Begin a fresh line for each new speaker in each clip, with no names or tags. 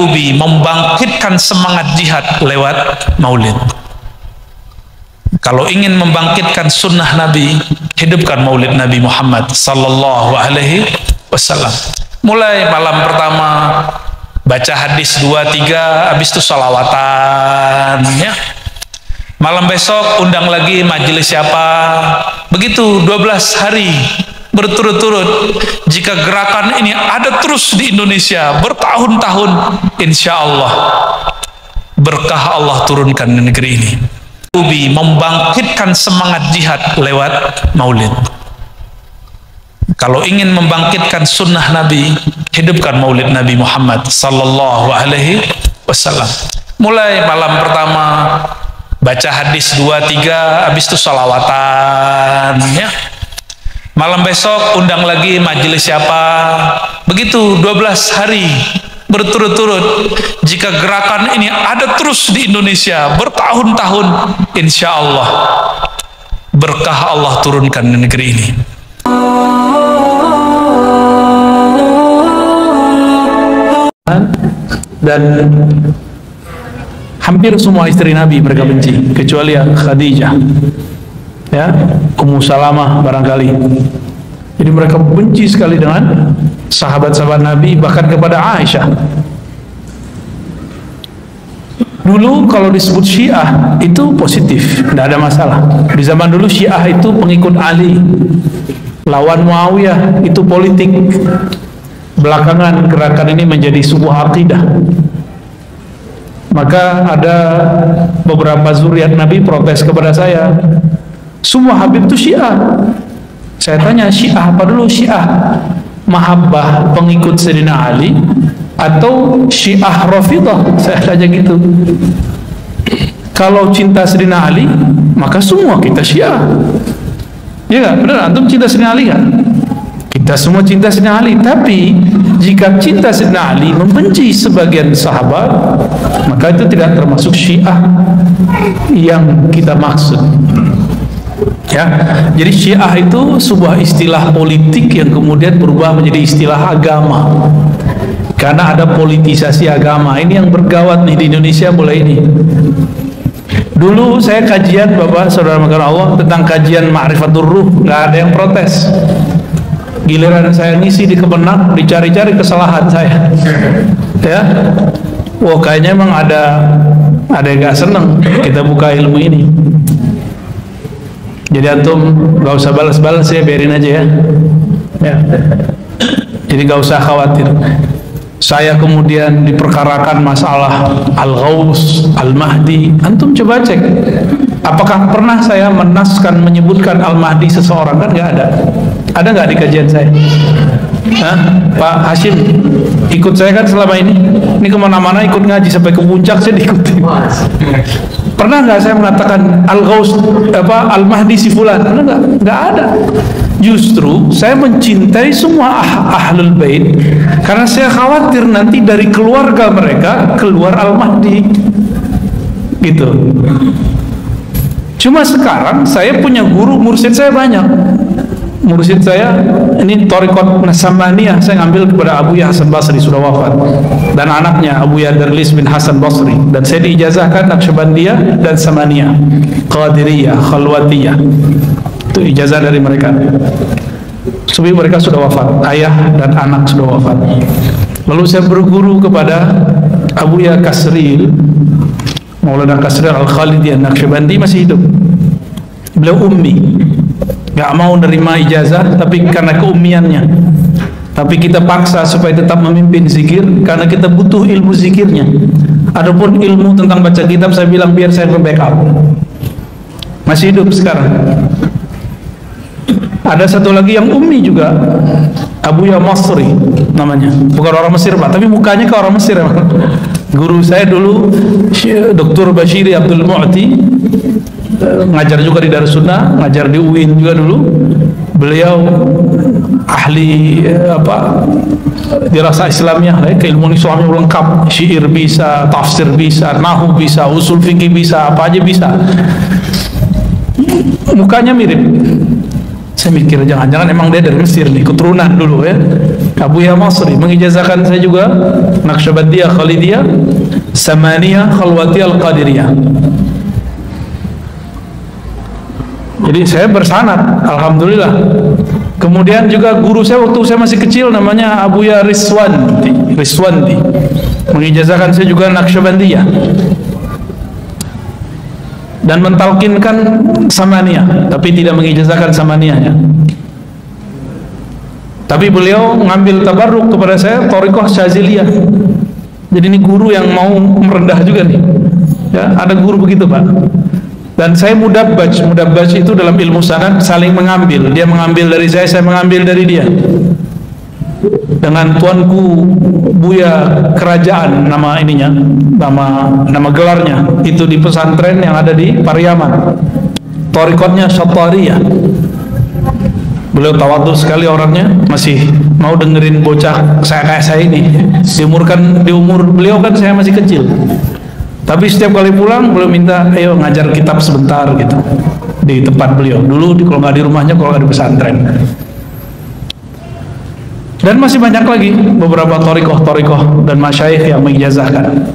membangkitkan semangat jihad lewat maulid. Kalau ingin membangkitkan sunnah Nabi, hidupkan maulid Nabi Muhammad sallallahu alaihi wasallam. Mulai malam pertama baca hadis 2-3, habis itu salawatan ya. Malam besok undang lagi majelis siapa. Begitu 12 hari berturut-turut. Jika gerakan ini ada terus di Indonesia bertahun-tahun, insya Allah berkah Allah turunkan di negeri ini. Membangkitkan semangat jihad lewat maulid. Kalau ingin membangkitkan sunnah Nabi, hidupkan maulid Nabi Muhammad sallallahu alaihi wasallam. Mulai malam pertama baca hadis 2-3, habis itu salawatan ya. Malam besok undang lagi majelis siapa. Begitu 12 hari berturut-turut. Jika gerakan ini ada terus di Indonesia bertahun-tahun, insya Allah berkah Allah turunkan di negeri ini. Dan hampir semua istri Nabi mereka benci, kecuali Khadijah ya, Ummu Salamah barangkali. Jadi mereka benci sekali dengan sahabat-sahabat Nabi, bahkan kepada Aisyah. Dulu kalau disebut Syiah itu positif, tidak ada masalah. Di zaman dulu Syiah itu pengikut Ali, lawan Muawiyah, itu politik. Belakangan gerakan ini menjadi sebuah akidah. Maka ada beberapa zuriat Nabi protes kepada saya, semua Habib itu Syiah. Saya tanya, Syiah apa dulu? Syiah mahabbah pengikut Sayyidina Ali atau Syiah Rafidah? Saya tanya gitu. Kalau cinta Sayyidina Ali, maka semua kita Syiah. Ya nggak? Benar, antum cinta Sayyidina Ali kan? Kita semua cinta Sayyidina Ali. Tapi jika cinta Sayyidina Ali membenci sebagian sahabat, maka itu tidak termasuk Syiah yang kita maksud. Ya, jadi Syiah itu sebuah istilah politik yang kemudian berubah menjadi istilah agama. Karena ada politisasi agama. Ini yang bergawat nih di Indonesia mulai ini. Dulu saya kajian, Bapak Saudara makan Allah, tentang kajian Ma'rifatur Ruh, nggak ada yang protes. Giliran saya ngisi di Kemenak, dicari-cari kesalahan saya. Ya, wah kayaknya emang ada yang nggak seneng kita buka ilmu ini. Jadi antum gak usah balas-balas ya, biarin aja ya. Ya. Jadi gak usah khawatir. Saya kemudian diperkarakan masalah Al-Ghaus, Al-Mahdi. Antum coba cek. Apakah pernah saya menaskan menyebutkan Al-Mahdi seseorang? Kan gak ada. Ada nggak di kajian saya? Hah? Pak Hashim ikut saya kan selama ini. Ini kemana-mana ikut ngaji sampai ke puncak saya diikuti. Pernah nggak saya mengatakan Al-Ghaus Al-Mahdi si fulan? Pernah nggak? Nggak ada. Justru saya mencintai semua ahlul bait karena saya khawatir nanti dari keluarga mereka keluar Al-Mahdi. Gitu. Cuma sekarang saya punya guru, mursyid saya banyak. Mursyid saya ini Thariqat Nasamaniyah, saya ngambil kepada Abu Hasan Basri, sudah wafat, dan anaknya Abu Darlis bin Hasan Basri, dan saya diijazahkan Naqsyabandiyah dan Samaniyah, Qadiriyah, Khalwatiyah. Itu ijazah dari mereka. Sebab mereka sudah wafat, ayah dan anak sudah wafat. Lalu saya berguru kepada Abu Kasril, Maulana Kasril Al-Khalidi An-Naqsyabandi, masih hidup. Beliau ummi, gak mau nerima ijazah tapi karena keummiannya. Tapi kita paksa supaya tetap memimpin zikir karena kita butuh ilmu zikirnya. Adapun ilmu tentang baca kitab saya bilang biar saya backup. Masih hidup sekarang. Ada satu lagi yang ummi juga, Abu Masri namanya. Bukan orang Mesir Pak, tapi mukanya ke orang Mesir emang. Guru saya dulu Dr. Bashiri Abdul Mu'ti, ngajar juga di Darussunnah, ngajar di UIN juga dulu. Beliau ahli dirasa Islamiyah, keilmuan Islamnya lengkap, syair bisa, tafsir bisa, nahwu bisa, usul fikih bisa, apa aja bisa. Mukanya mirip. Saya mikir jangan-jangan emang dia dari Mesir nih, keturunan dulu ya. Abuya Masri mengijazahkan saya juga Naqsyabandiyah Khalidiyah, Samaniyah Khalwatiyah Al-Qadiriyah. Jadi saya bersanad, alhamdulillah. Kemudian juga guru saya waktu saya masih kecil namanya Abuya Riswanti mengijazahkan saya juga Naqsyabandiyah dan mentalkinkan Samaniyah, tapi tidak mengijazahkan Samaniyahnya. Tapi beliau mengambil tabarruk kepada saya Thariqah Syaziliyah. Jadi ini guru yang mau merendah juga nih. Ya, ada guru begitu, Pak. Dan saya mudabbaj itu dalam ilmu sanad saling mengambil. Dia mengambil dari saya mengambil dari dia. Dengan tuanku Buya Kerajaan nama ininya, nama gelarnya itu di pesantren yang ada di Pariaman. Thariqatnya Syattariyah. Beliau tawadhu sekali orangnya, masih mau dengerin bocah kayak saya ini. Di umur beliau kan saya masih kecil. Tapi setiap kali pulang beliau minta, ayo ngajar kitab sebentar gitu di tempat beliau. Dulu kalau nggak di rumahnya, kalau nggak di pesantren. Dan masih banyak lagi beberapa thariqah dan masyayikh yang mengijazahkan.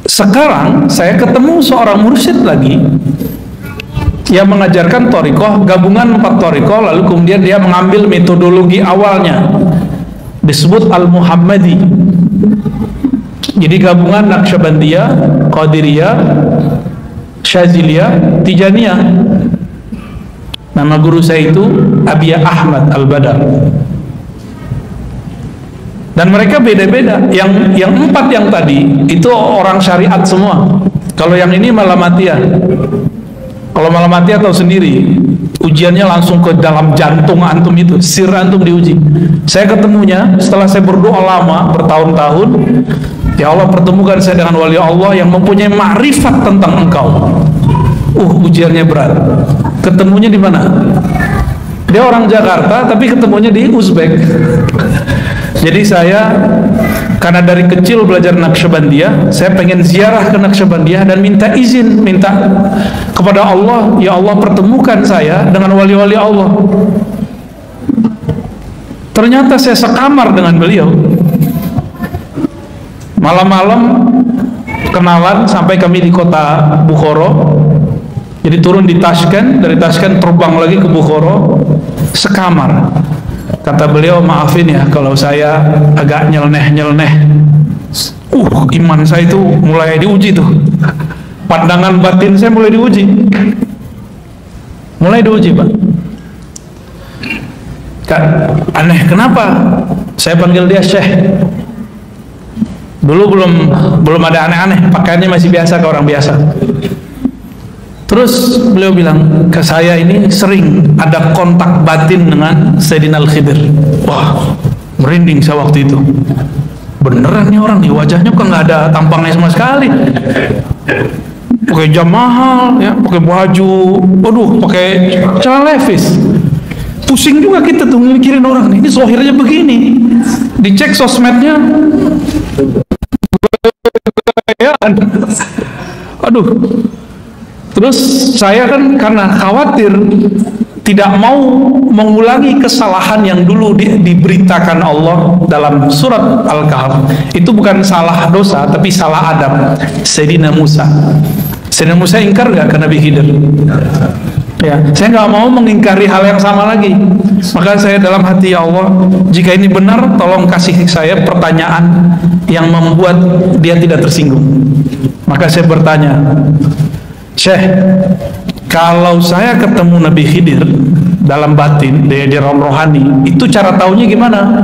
Sekarang saya ketemu seorang mursyid lagi yang mengajarkan thariqah, gabungan 4 thariqah, lalu kemudian dia mengambil metodologi awalnya disebut Al-Muhammadi. Jadi gabungan Naqsyabandiyah, Qadiriyah, Syaziliyah, Tijaniyah. Nama guru saya itu Abiya Ahmad Al-Badar. Dan mereka beda-beda. Yang 4 yang tadi itu orang syariat semua. Kalau yang ini Malamatiyah. Kalau Malamatiyah tahu sendiri, ujiannya langsung ke dalam jantung antum itu, sir antum diuji. Saya ketemunya setelah saya berdoa lama bertahun-tahun, ya Allah pertemukan saya dengan wali Allah yang mempunyai ma'rifat tentang engkau. Ujiannya berat. Ketemunya di mana? Dia orang Jakarta tapi ketemunya di Uzbek. Jadi saya karena dari kecil belajar Naqsyabandiyah, saya pengen ziarah ke Naqsyabandiyah dan minta izin, minta kepada Allah, ya Allah pertemukan saya dengan wali-wali Allah. Ternyata saya sekamar dengan beliau. Malam-malam kenalan sampai kami di kota Bukhara. Jadi turun di Tashkent, dari Tashkent terbang lagi ke Bukhara, sekamar. Kata beliau, maafin ya kalau saya agak nyeleneh. Iman saya itu mulai diuji tuh. Pandangan batin saya mulai diuji. Pak. Aneh, kenapa? Saya panggil dia Syekh. Dulu belum ada aneh-aneh, pakaiannya masih biasa ke orang biasa. Terus beliau bilang ke saya, ini sering ada kontak batin dengan Sayyidina Al-Khidir. Wah, merinding saya waktu itu. Beneran nih orang nih, wajahnya kok nggak ada tampangnya sama sekali. Pakai jam mahal, ya, pakai baju, pakai celana Levi's. Pusing juga kita tuh mikirin orang nih, ini zohirnya begini. Dicek sosmednya, Terus saya kan karena khawatir tidak mau mengulangi kesalahan yang dulu diberitakan Allah dalam surat Al-Kahf. Itu bukan salah dosa tapi salah adab Sayyidina Musa. Sayyidina Musa ingkar gak ke Nabi Khidir? Ya, saya nggak mau mengingkari hal yang sama lagi. Maka saya dalam hati, ya Allah, jika ini benar, tolong kasih saya pertanyaan yang membuat dia tidak tersinggung. Maka saya bertanya, Syekh, kalau saya ketemu Nabi Khidir dalam batin, di ram rohani, itu cara taunya gimana?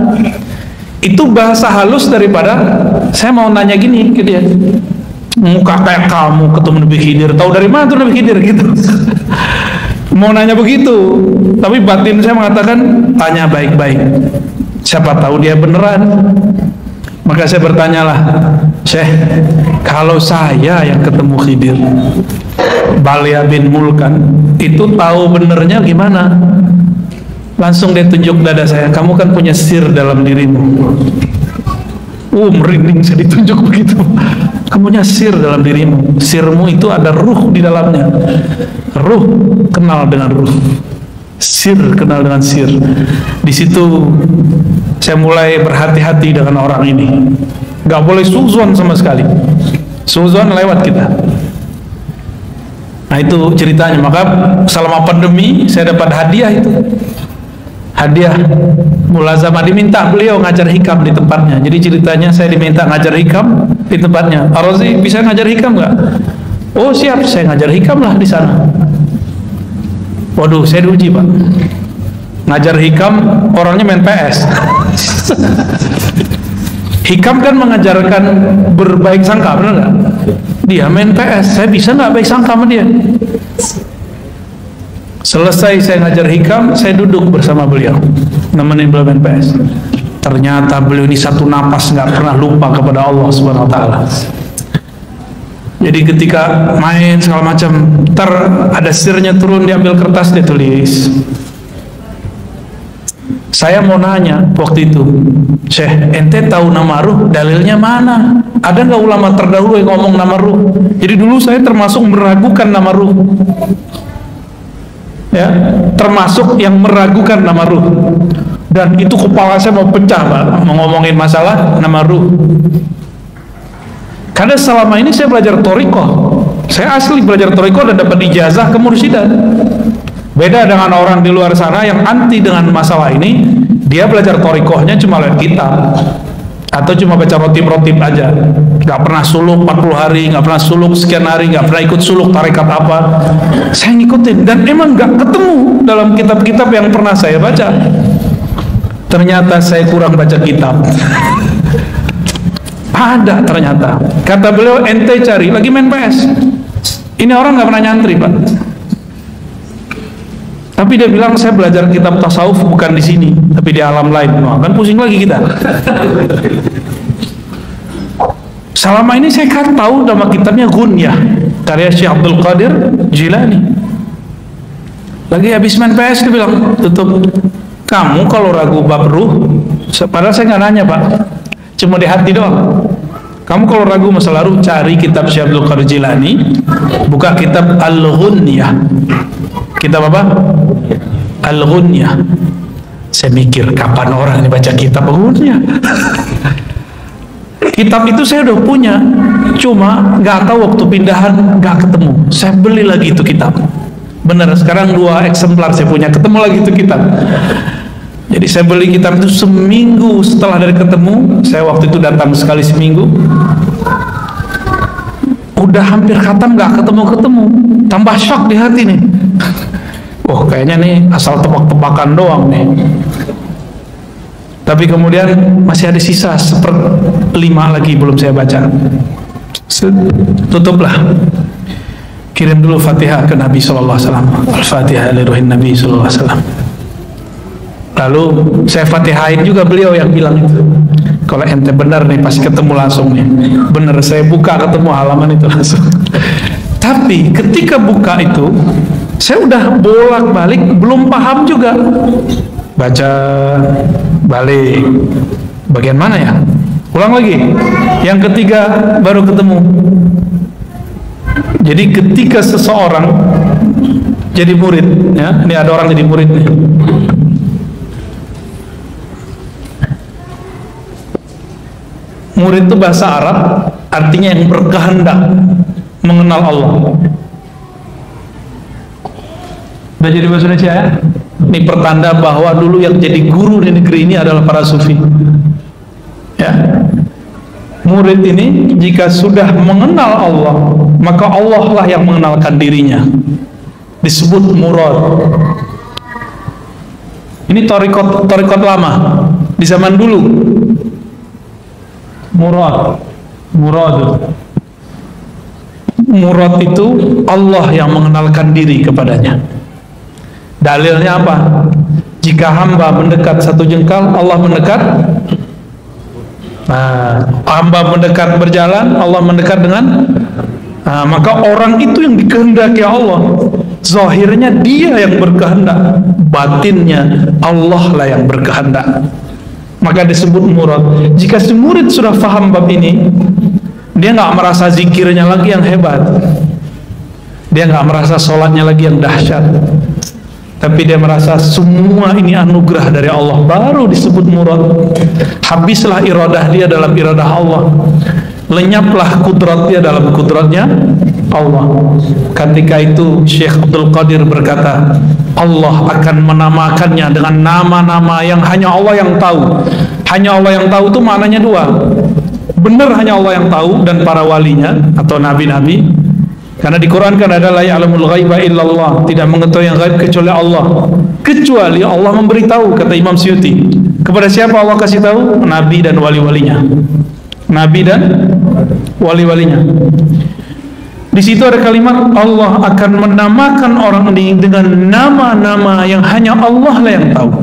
Itu bahasa halus daripada saya mau nanya gini ke dia, muka kayak kamu ketemu Nabi Khidir, tahu dari mana tuh Nabi Khidir gitu. Mau nanya begitu, tapi batin saya mengatakan tanya baik-baik, siapa tahu dia beneran. Maka saya bertanyalah, Syekh, kalau saya yang ketemu Khidir, Balia bin Mulkan, itu tahu benernya gimana? Langsung dia tunjuk dada saya, kamu kan punya sir dalam dirimu. Merinding saya ditunjuk begitu. Kamu punya sir dalam dirimu. Sirmu itu ada ruh di dalamnya. Ruh kenal dengan ruh. Sir kenal dengan sir. Di situ saya mulai berhati-hati dengan orang ini. Nggak boleh suzon sama sekali. Suzon lewat kita. Nah itu ceritanya. Maka selama pandemi saya dapat hadiah itu. Hadiah mulazamah, diminta beliau ngajar hikam di tempatnya. Jadi ceritanya saya diminta ngajar hikam di tempatnya. Ar-Razi bisa ngajar hikam nggak? Oh siap, saya ngajar hikam lah di sana. Waduh, saya diuji Pak. Ngajar hikam, orangnya main PS. Hikam kan mengajarkan berbaik sangka, benar nggak? Dia main PS, saya bisa nggak baik sangka sama dia? Selesai saya ngajar hikam, saya duduk bersama beliau, nemenin beliau main PS. Ternyata beliau ini satu napas nggak pernah lupa kepada Allah Subhanahu Wa Taala. Jadi ketika main segala macam, ada sirnya turun, diambil kertas, dia tulis. Saya mau nanya waktu itu, Syekh, ente tahu nama ruh, dalilnya mana? Ada nggak ulama terdahulu yang ngomong nama ruh? Jadi dulu saya termasuk meragukan nama ruh, ya, termasuk yang meragukan nama ruh. Dan itu kepala saya mau pecah Pak, mau ngomongin masalah nama ruh. Karena selama ini saya belajar thariqah, saya asli belajar thariqah dan dapat ijazah kemursidan. Beda dengan orang di luar sana yang anti dengan masalah ini, dia belajar thariqahnya cuma lewat kitab atau cuma baca rotib-rotib aja, nggak pernah suluk 40 hari, nggak pernah suluk sekian hari, nggak pernah ikut suluk tarekat apa. Saya ngikutin dan emang nggak ketemu dalam kitab-kitab yang pernah saya baca. Ternyata saya kurang baca kitab. Ada ternyata. Kata beliau, ente cari, lagi main PS. Ini orang nggak pernah nyantri Pak. Tapi dia bilang saya belajar kitab tasawuf bukan di sini, tapi di alam lain. Nah, kan pusing lagi kita. Selama ini saya kan tahu nama kitabnya Ghunyah, karya Syekh Abdul Qadir Jilani. Lagi habis main PS dia bilang, tutup. Kamu kalau ragu bab ruh, padahal saya nggak nanya Pak, cuma di hati doang. Kamu kalau ragu masalah ruh, cari kitab Syekh Abdul Qadir Jilani, buka kitab Al-Ghunyah. Kitab apa? Al-Ghunyah. Saya mikir kapan orang ini baca kitab Al-Ghunyah. Kitab itu saya udah punya, cuma nggak tahu waktu pindahan nggak ketemu. Saya beli lagi itu kitab. Bener, sekarang 2 eksemplar saya punya, ketemu lagi itu kitab. Jadi saya beli kitab itu seminggu setelah dari ketemu. Saya waktu itu datang sekali seminggu. Udah hampir khatam nggak ketemu-ketemu. Tambah shock di hati nih. Oh kayaknya nih asal tebak-tebakan doang nih. Tapi kemudian masih ada sisa 1/5 lagi belum saya baca. Tutuplah. Kirim dulu Fatihah ke Nabi Sallallahu Alaihi Wasallam. Al-Fatihah li ruhin Nabi Sallallahu Alaihi Wasallam. Lalu saya fatihain juga beliau yang bilang itu. Kalau ente benar nih pasti ketemu langsung nih. Bener, saya buka ketemu halaman itu langsung. Tapi ketika buka itu, saya udah bolak-balik belum paham juga. Baca balik. Bagian mana ya? Ulang lagi. Yang ketiga baru ketemu. Jadi ketika seseorang jadi murid, ya, ini ada orang jadi murid nih. Murid itu bahasa Arab, artinya yang berkehendak mengenal Allah. Udah jadi bahasa Indonesia ya? Ini pertanda bahwa dulu yang jadi guru di negeri ini adalah para sufi. Ya. Murid ini jika sudah mengenal Allah, maka Allah lah yang mengenalkan dirinya. Disebut murad. Ini thariqat lama di zaman dulu. Murad itu Allah yang mengenalkan diri kepadanya. Dalilnya apa? Jika hamba mendekat 1 jengkal, Allah mendekat. Nah, hamba mendekat berjalan, Allah mendekat dengan. Nah, maka orang itu yang dikehendaki Allah. Zahirnya dia yang berkehendak, batinnya Allah lah yang berkehendak. Maka disebut murad. Jika si murid sudah faham bab ini, dia nggak merasa zikirnya lagi yang hebat, dia nggak merasa sholatnya lagi yang dahsyat, tapi dia merasa semua ini anugerah dari Allah, baru disebut murad. Habislah iradah dia dalam iradah Allah, lenyaplah kudrat dia dalam kudratnya Allah. Ketika itu Syekh Abdul Qadir berkata, Allah akan menamakannya dengan nama-nama yang hanya Allah yang tahu. Hanya Allah yang tahu itu maknanya dua, benar hanya Allah yang tahu dan para walinya atau nabi-nabi. Karena di Quran kan ada la ya'lamul ghaiba illallah, tidak mengetahui yang gaib kecuali Allah. Kecuali Allah memberitahu, kata Imam Suyuti. Kepada siapa Allah kasih tahu? Nabi dan wali-walinya. Nabi dan wali-walinya. Di situ ada kalimat Allah akan menamakan orang ini dengan nama-nama yang hanya Allah lah yang tahu.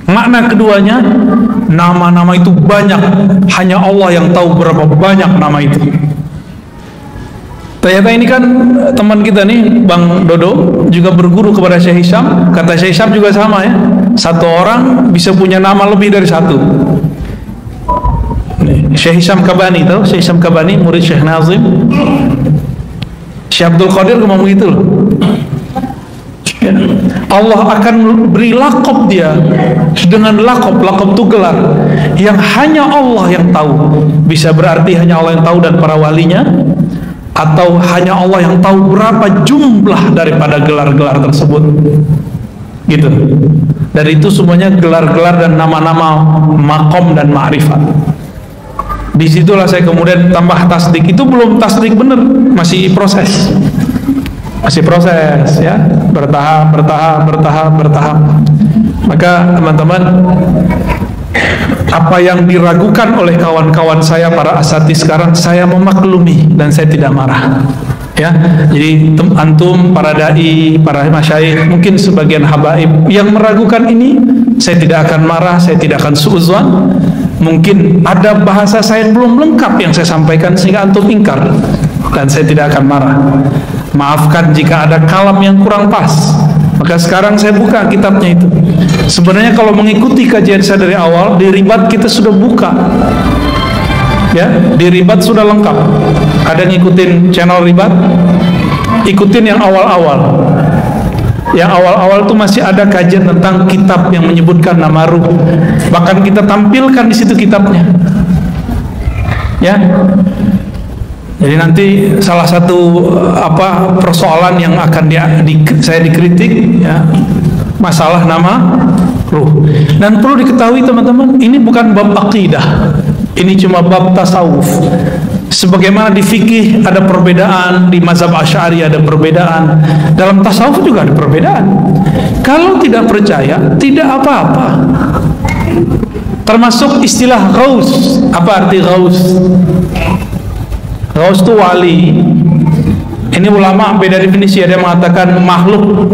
Makna keduanya, nama-nama itu banyak, hanya Allah yang tahu berapa banyak nama itu. Ternyata ini kan teman kita nih, Bang Dodo, juga berguru kepada Syekh Hisham. Kata Syekh Hisham juga sama ya, satu orang bisa punya nama lebih dari satu. Syekh Hisham Kabani, tahu Syekh Hisham Kabani, murid Syekh Nazim. Syekh Abdul Qadir ngomong gitu loh. Allah akan beri lakop dia dengan lakop itu gelar yang hanya Allah yang tahu. Bisa berarti hanya Allah yang tahu dan para walinya, atau hanya Allah yang tahu berapa jumlah daripada gelar-gelar tersebut, gitu. Dari itu semuanya gelar-gelar dan nama-nama makom dan ma'rifat. Disitulah saya kemudian tambah tasdik. Itu belum tasdik bener, masih proses ya, bertahap. Maka teman-teman, apa yang diragukan oleh kawan-kawan saya para asatidz sekarang, saya memaklumi dan saya tidak marah ya. Jadi antum, para dai, para masyayikh, mungkin sebagian habaib yang meragukan ini, saya tidak akan marah, saya tidak akan suudzon. Mungkin ada bahasa saya yang belum lengkap yang saya sampaikan sehingga antum ingkar, dan saya tidak akan marah. Maafkan jika ada kalam yang kurang pas. Maka sekarang saya buka kitabnya itu. Sebenarnya kalau mengikuti kajian saya dari awal, di Ribat kita sudah buka ya, di Ribat sudah lengkap. Ada ngikutin channel Ribat, ikutin yang awal-awal. Yang awal-awal itu masih ada kajian tentang kitab yang menyebutkan nama ruh. Bahkan kita tampilkan di situ kitabnya ya. Jadi nanti salah satu persoalan yang akan saya dikritik ya, masalah nama ruh. Dan perlu diketahui teman-teman, ini bukan bab akidah, ini cuma bab tasawuf. Sebagaimana di fikih ada perbedaan, di mazhab Asy'ari ada perbedaan, dalam tasawuf juga ada perbedaan. Kalau tidak percaya, tidak apa-apa. Termasuk istilah ghaus. Apa arti ghaus? Ghaus itu wali. Ini ulama beda definisi. Ada yang mengatakan makhluk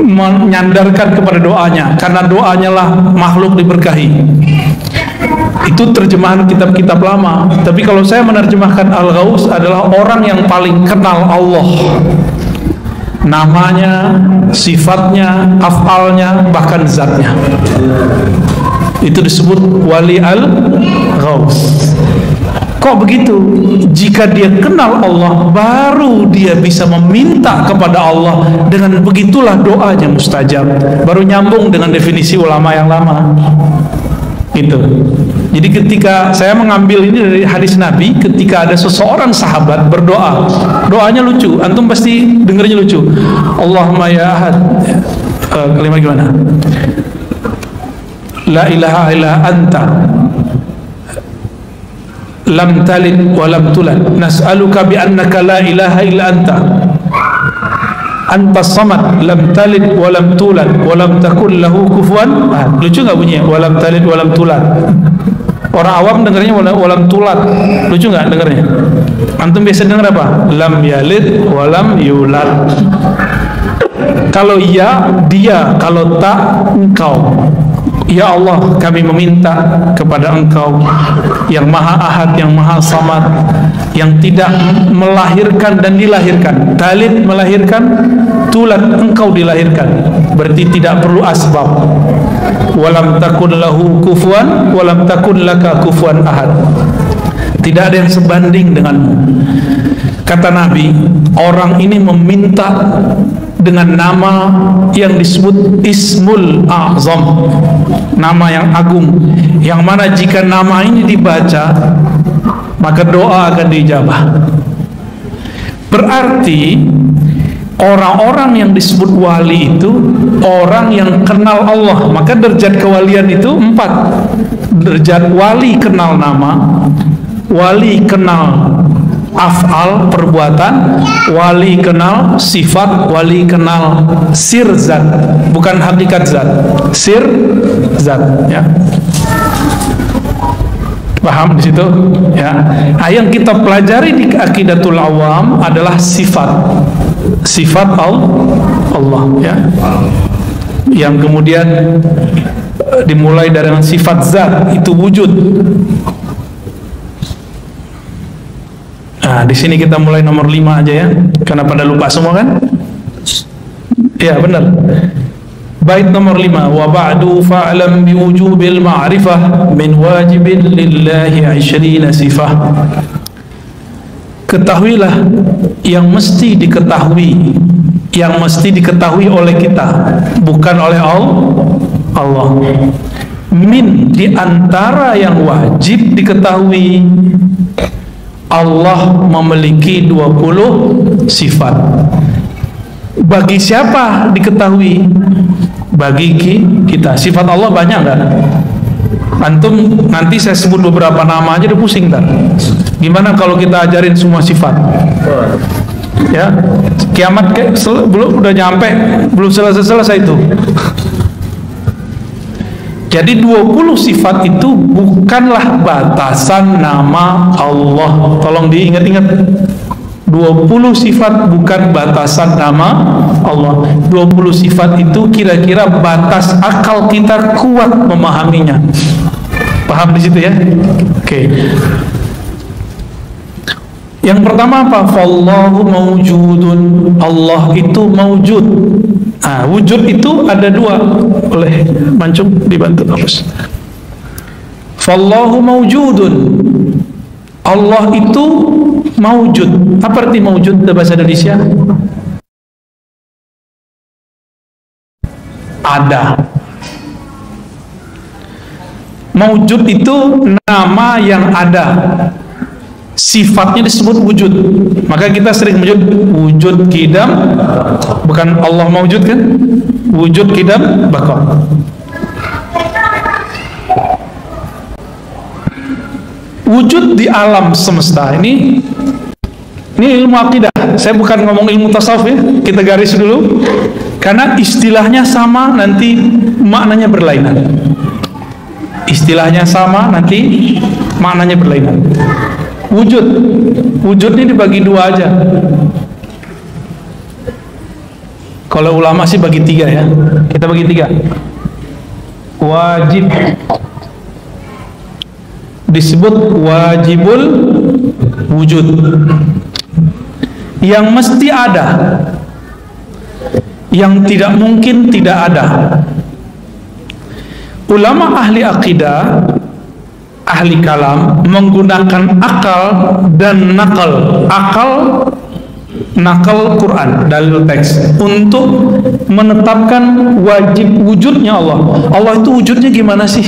menyandarkan kepada doanya, karena doanya lah makhluk diberkahi. Itu terjemahan kitab-kitab lama. Tapi kalau saya menerjemahkan al-ghaus adalah orang yang paling kenal Allah, namanya, sifatnya, af'alnya, bahkan zatnya. Itu disebut wali al-ghaus. Kok begitu? Jika dia kenal Allah, baru dia bisa meminta kepada Allah. Dengan begitulah doanya mustajab. Baru nyambung dengan definisi ulama yang lama. Gitu. Jadi ketika saya mengambil ini dari hadis Nabi, ketika ada seseorang sahabat berdoa, doanya lucu. Antum pasti dengernya lucu. Allahumma ya ahad. Kalimat gimana? La ilaha illa anta, lam talid wa lam tulad, nas'aluka bi annaka la ilaha illa anta, anta samad, lam talid wa lam tulad wa lam takul lahu kufuwan ahad. Lucu nggak bunyinya? Wa lam talid wa lam tulad. Orang awam dengarnya wa lam tulad. Lucu nggak dengarnya? Antum biasa dengar apa? Lam yalid wa lam yulad. Kalau ya dia, kalau tak engkau. Ya Allah, kami meminta kepada Engkau yang Maha Ahad, yang Maha Samad, yang tidak melahirkan dan dilahirkan. Talid melahirkan, tulad Engkau dilahirkan. Berarti tidak perlu asbab. Walam takun lahu kufuwan, walam takun laka kufuwan ahad. Tidak ada yang sebanding denganmu. Kata Nabi, orang ini meminta dengan nama yang disebut Ismul A'zam, nama yang agung, yang mana jika nama ini dibaca maka doa akan dijabah. Berarti orang-orang yang disebut wali itu orang yang kenal Allah. Maka derajat kewalian itu 4. Derajat wali kenal nama, wali kenal af'al perbuatan, wali kenal sifat, wali kenal sir zat, bukan hakikat zat, sir zat, ya. Paham di situ, ya. Nah, yang kita pelajari di Aqidatul Awam adalah sifat Allah, ya. Yang kemudian dimulai dari sifat zat, itu wujud. Nah, di sini kita mulai nomor 5 aja, ya. Karena pada lupa semua kan? Ya, benar. Bait nomor 5, wa ba'du fa'lam biwujubil ma'rifah min wajibin lillahi 20 sifah. Ketahuilah yang mesti diketahui oleh kita, bukan oleh Allah. Min, di antara yang wajib diketahui, Allah memiliki 20 sifat. Bagi siapa diketahui? Bagi kita. Sifat Allah banyak enggak? Antum nanti saya sebut beberapa nama aja udah pusing kan? Gimana kalau kita ajarin semua sifat? Ya, kiamat belum udah nyampe, belum selesai itu. Jadi 20 sifat itu bukanlah batasan nama Allah. Tolong diingat-ingat. 20 sifat bukan batasan nama Allah. 20 sifat itu kira-kira batas akal kita kuat memahaminya. Paham di situ, ya? Oke. Yang pertama apa? Fallahu mawjudun. Allah itu mawjud. Nah, wujud itu ada 2. Oleh Mancung dibantu terus. Fallahu mawjudun. Allah itu mawjud. Apa arti mawjud dalam bahasa Indonesia? Ada. Mawjud itu nama yang ada. Sifatnya disebut wujud. Maka kita sering menyebut wujud qidam, bukan Allah mawjud kan? Wujud qidam baqa. Wujud di alam semesta ini ilmu akidah. Saya bukan ngomong ilmu tasawuf, ya. Kita garis dulu. Karena istilahnya sama, nanti maknanya berlainan. Istilahnya sama, nanti maknanya berlainan. Wujud ini dibagi 2 aja. Kalau ulama sih bagi 3, ya. Kita bagi 3. Wajib disebut wajibul wujud, yang mesti ada, yang tidak mungkin tidak ada. Ulama ahli akidah, ahli kalam menggunakan akal dan nakal. Nakal Quran, dalil teks, untuk menetapkan wajib wujudnya Allah. Allah itu wujudnya gimana sih?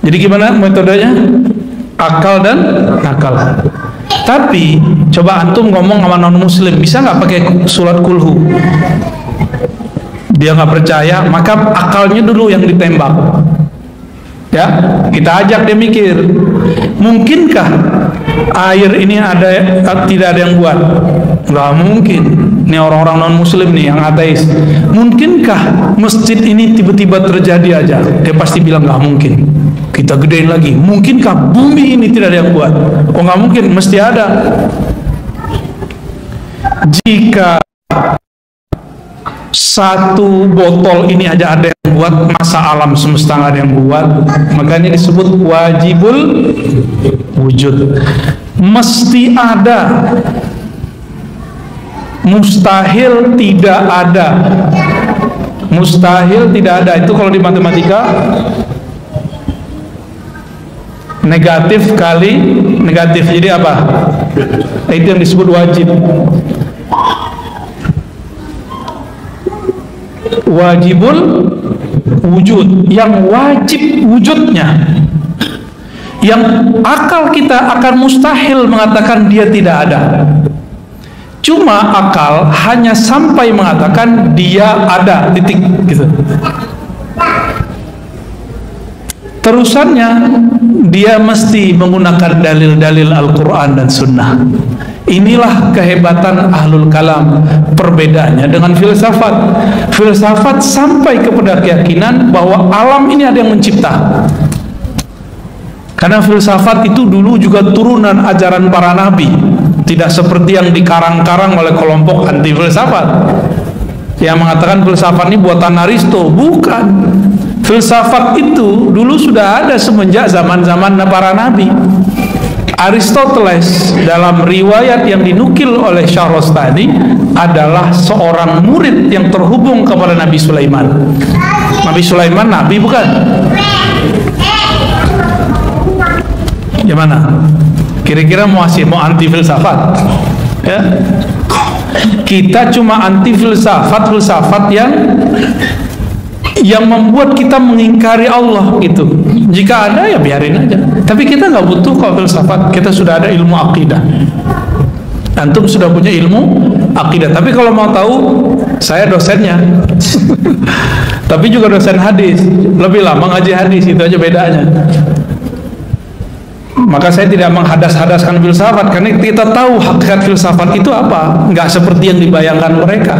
Jadi gimana metodenya? Akal dan nakal. Tapi coba antum ngomong sama non muslim, bisa nggak pakai surat kulhu? Dia nggak percaya, maka akalnya dulu yang ditembak. Ya, kita ajak dia mikir. Mungkinkah air ini tidak ada yang buat? Nggak mungkin. Ini orang-orang non muslim nih yang ateis. Mungkinkah masjid ini tiba-tiba terjadi aja? Dia pasti bilang nggak mungkin. Kita gedein lagi. Mungkinkah bumi ini tidak ada yang buat? Oh, nggak mungkin, mesti ada. Jika satu botol ini aja ada yang buat, masa alam semesta nggak ada yang buat? Makanya disebut wajibul wujud. Mesti ada. Mustahil tidak ada. Mustahil tidak ada. Itu kalau di matematika Negatif kali negatif, jadi apa? Itu yang disebut wajib. Wajibul wujud, yang wajib wujudnya, yang akal kita akan mustahil mengatakan dia tidak ada. Cuma akal hanya sampai mengatakan dia ada, titik gitu. Terusannya dia mesti menggunakan dalil-dalil Al-Quran dan Sunnah. Inilah kehebatan ahlul kalam. Perbedaannya dengan filsafat. Filsafat sampai kepada keyakinan bahwa alam ini ada yang mencipta. Karena filsafat itu dulu juga turunan ajaran para nabi, tidak seperti yang dikarang-karang oleh kelompok anti filsafat yang mengatakan filsafat ini buatan Aristo. Bukan. Filsafat itu dulu sudah ada semenjak zaman-zaman para nabi. Aristoteles dalam riwayat yang dinukil oleh Syahrastani adalah seorang murid yang terhubung kepada Nabi Sulaiman. Nabi Sulaiman nabi bukan? Gimana? Kira-kira mau anti filsafat? Ya? Kita cuma anti filsafat yang membuat kita mengingkari Allah gitu. Jika ada ya biarin aja. Tapi kita nggak butuh kok filsafat. Kita sudah ada ilmu akidah. Antum sudah punya ilmu akidah. Tapi kalau mau tahu, saya dosennya. Tapi juga dosen hadis. Lebih lama ngaji hadis, itu aja bedanya. Maka saya tidak menghadas-hadaskan filsafat, karena kita tahu hakikat filsafat itu apa. Nggak seperti yang dibayangkan mereka.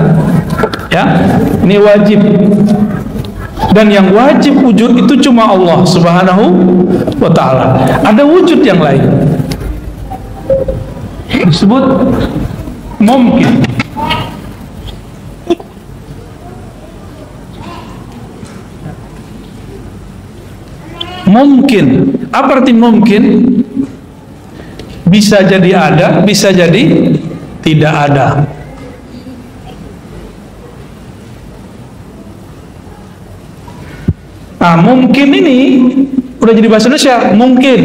Ya, ini wajib. Dan yang wajib wujud itu cuma Allah Subhanahu wa ta'ala. Ada wujud yang lain disebut mungkin. Mungkin, apa arti mungkin? Bisa jadi ada, bisa jadi tidak ada. Nah, mungkin ini udah jadi bahasa Indonesia, mungkin.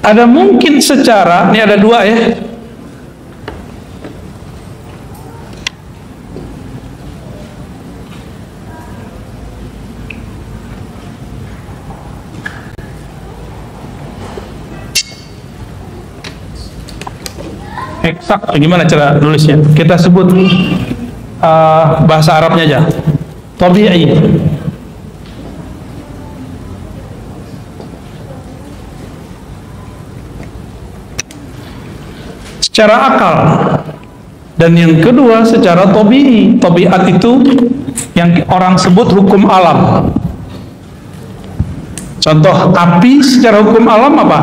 Ada mungkin secara, ini ada dua ya. Eksak, gimana cara nulisnya? Kita sebut bahasa Arabnya aja. Tabi'i. Secara akal. Dan yang kedua secara tabi'i. Tabiat itu yang orang sebut hukum alam. Contoh api secara hukum alam apa?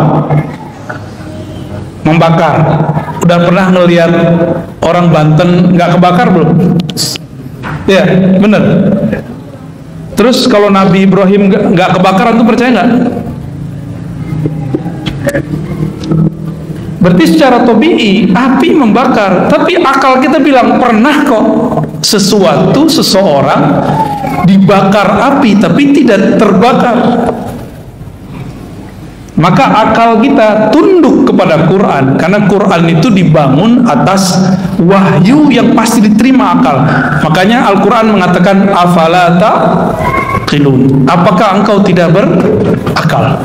Membakar. Udah pernah ngelihat orang Banten nggak kebakar belum? Ya, bener. Terus kalau Nabi Ibrahim nggak kebakaran tuh percaya nggak? Berarti secara tabi'i api membakar, tapi akal kita bilang pernah kok seseorang dibakar api tapi tidak terbakar. Maka akal kita tunduk kepada Quran, karena Quran itu dibangun atas wahyu yang pasti diterima akal. Makanya Al-Quran mengatakan afala taqilun, apakah engkau tidak berakal?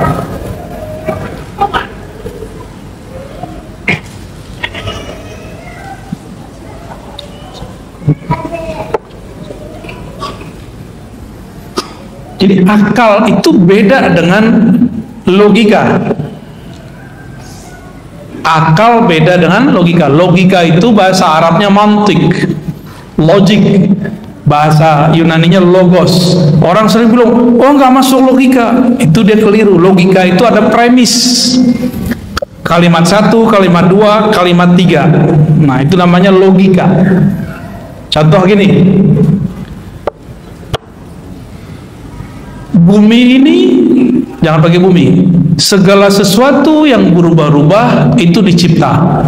Jadi akal itu beda dengan logika. Akal beda dengan logika. Logika itu bahasa Arabnya mantik, logik. Bahasa Yunaninya logos. Orang sering bilang, oh nggak masuk logika. Itu dia keliru. Logika itu ada premis. Kalimat satu, kalimat dua, kalimat tiga. Nah itu namanya logika. Contoh gini. Bumi ini, jangan pakai bumi, segala sesuatu yang berubah-ubah itu dicipta.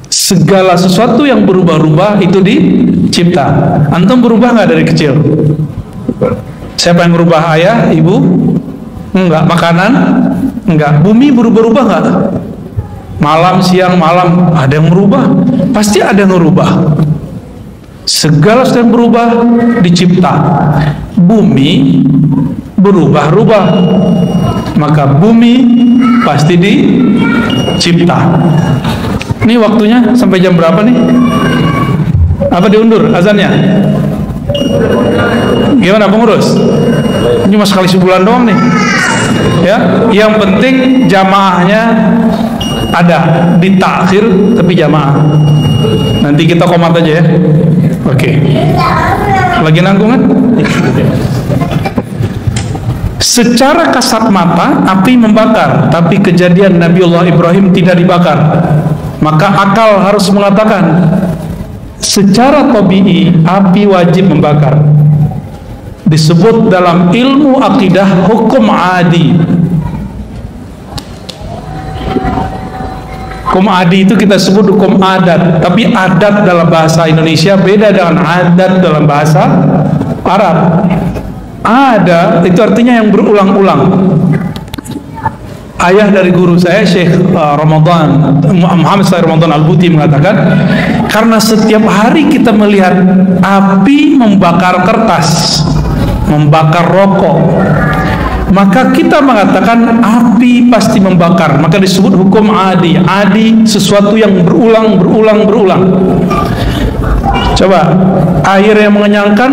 Segala sesuatu yang berubah-ubah itu dicipta. Antum berubah nggak dari kecil? Siapa yang berubah? Ayah, ibu? Enggak. Makanan? Enggak. Bumi berubah-ubah enggak? Malam, siang, malam, ada yang merubah? Pasti ada yang merubah. Segala sesuatu yang berubah dicipta. Bumi berubah-ubah, maka bumi pasti dicipta. Ini waktunya sampai jam berapa nih? Apa diundur azannya? Gimana pengurus? Cuma sekali sebulan doang nih. Ya, yang penting jamaahnya ada, ditakhir tapi jamaah. Nanti kita komat aja ya. Oke. Lagi nanggung kan? Secara kasat mata api membakar, tapi kejadian Nabiullah Ibrahim tidak dibakar. Maka akal harus mengatakan secara tabii api wajib membakar. Disebut dalam ilmu akidah hukum adi. Hukum adi itu kita sebut hukum adat, tapi adat dalam bahasa Indonesia beda dengan adat dalam bahasa Arab. Ada itu artinya yang berulang-ulang. Ayah dari guru saya Syekh Muhammad Salih Ramadan Al-Buti mengatakan, karena setiap hari kita melihat api membakar kertas, membakar rokok, maka kita mengatakan api pasti membakar. Maka disebut hukum adi. Adi sesuatu yang berulang. Coba air yang mengenyangkan,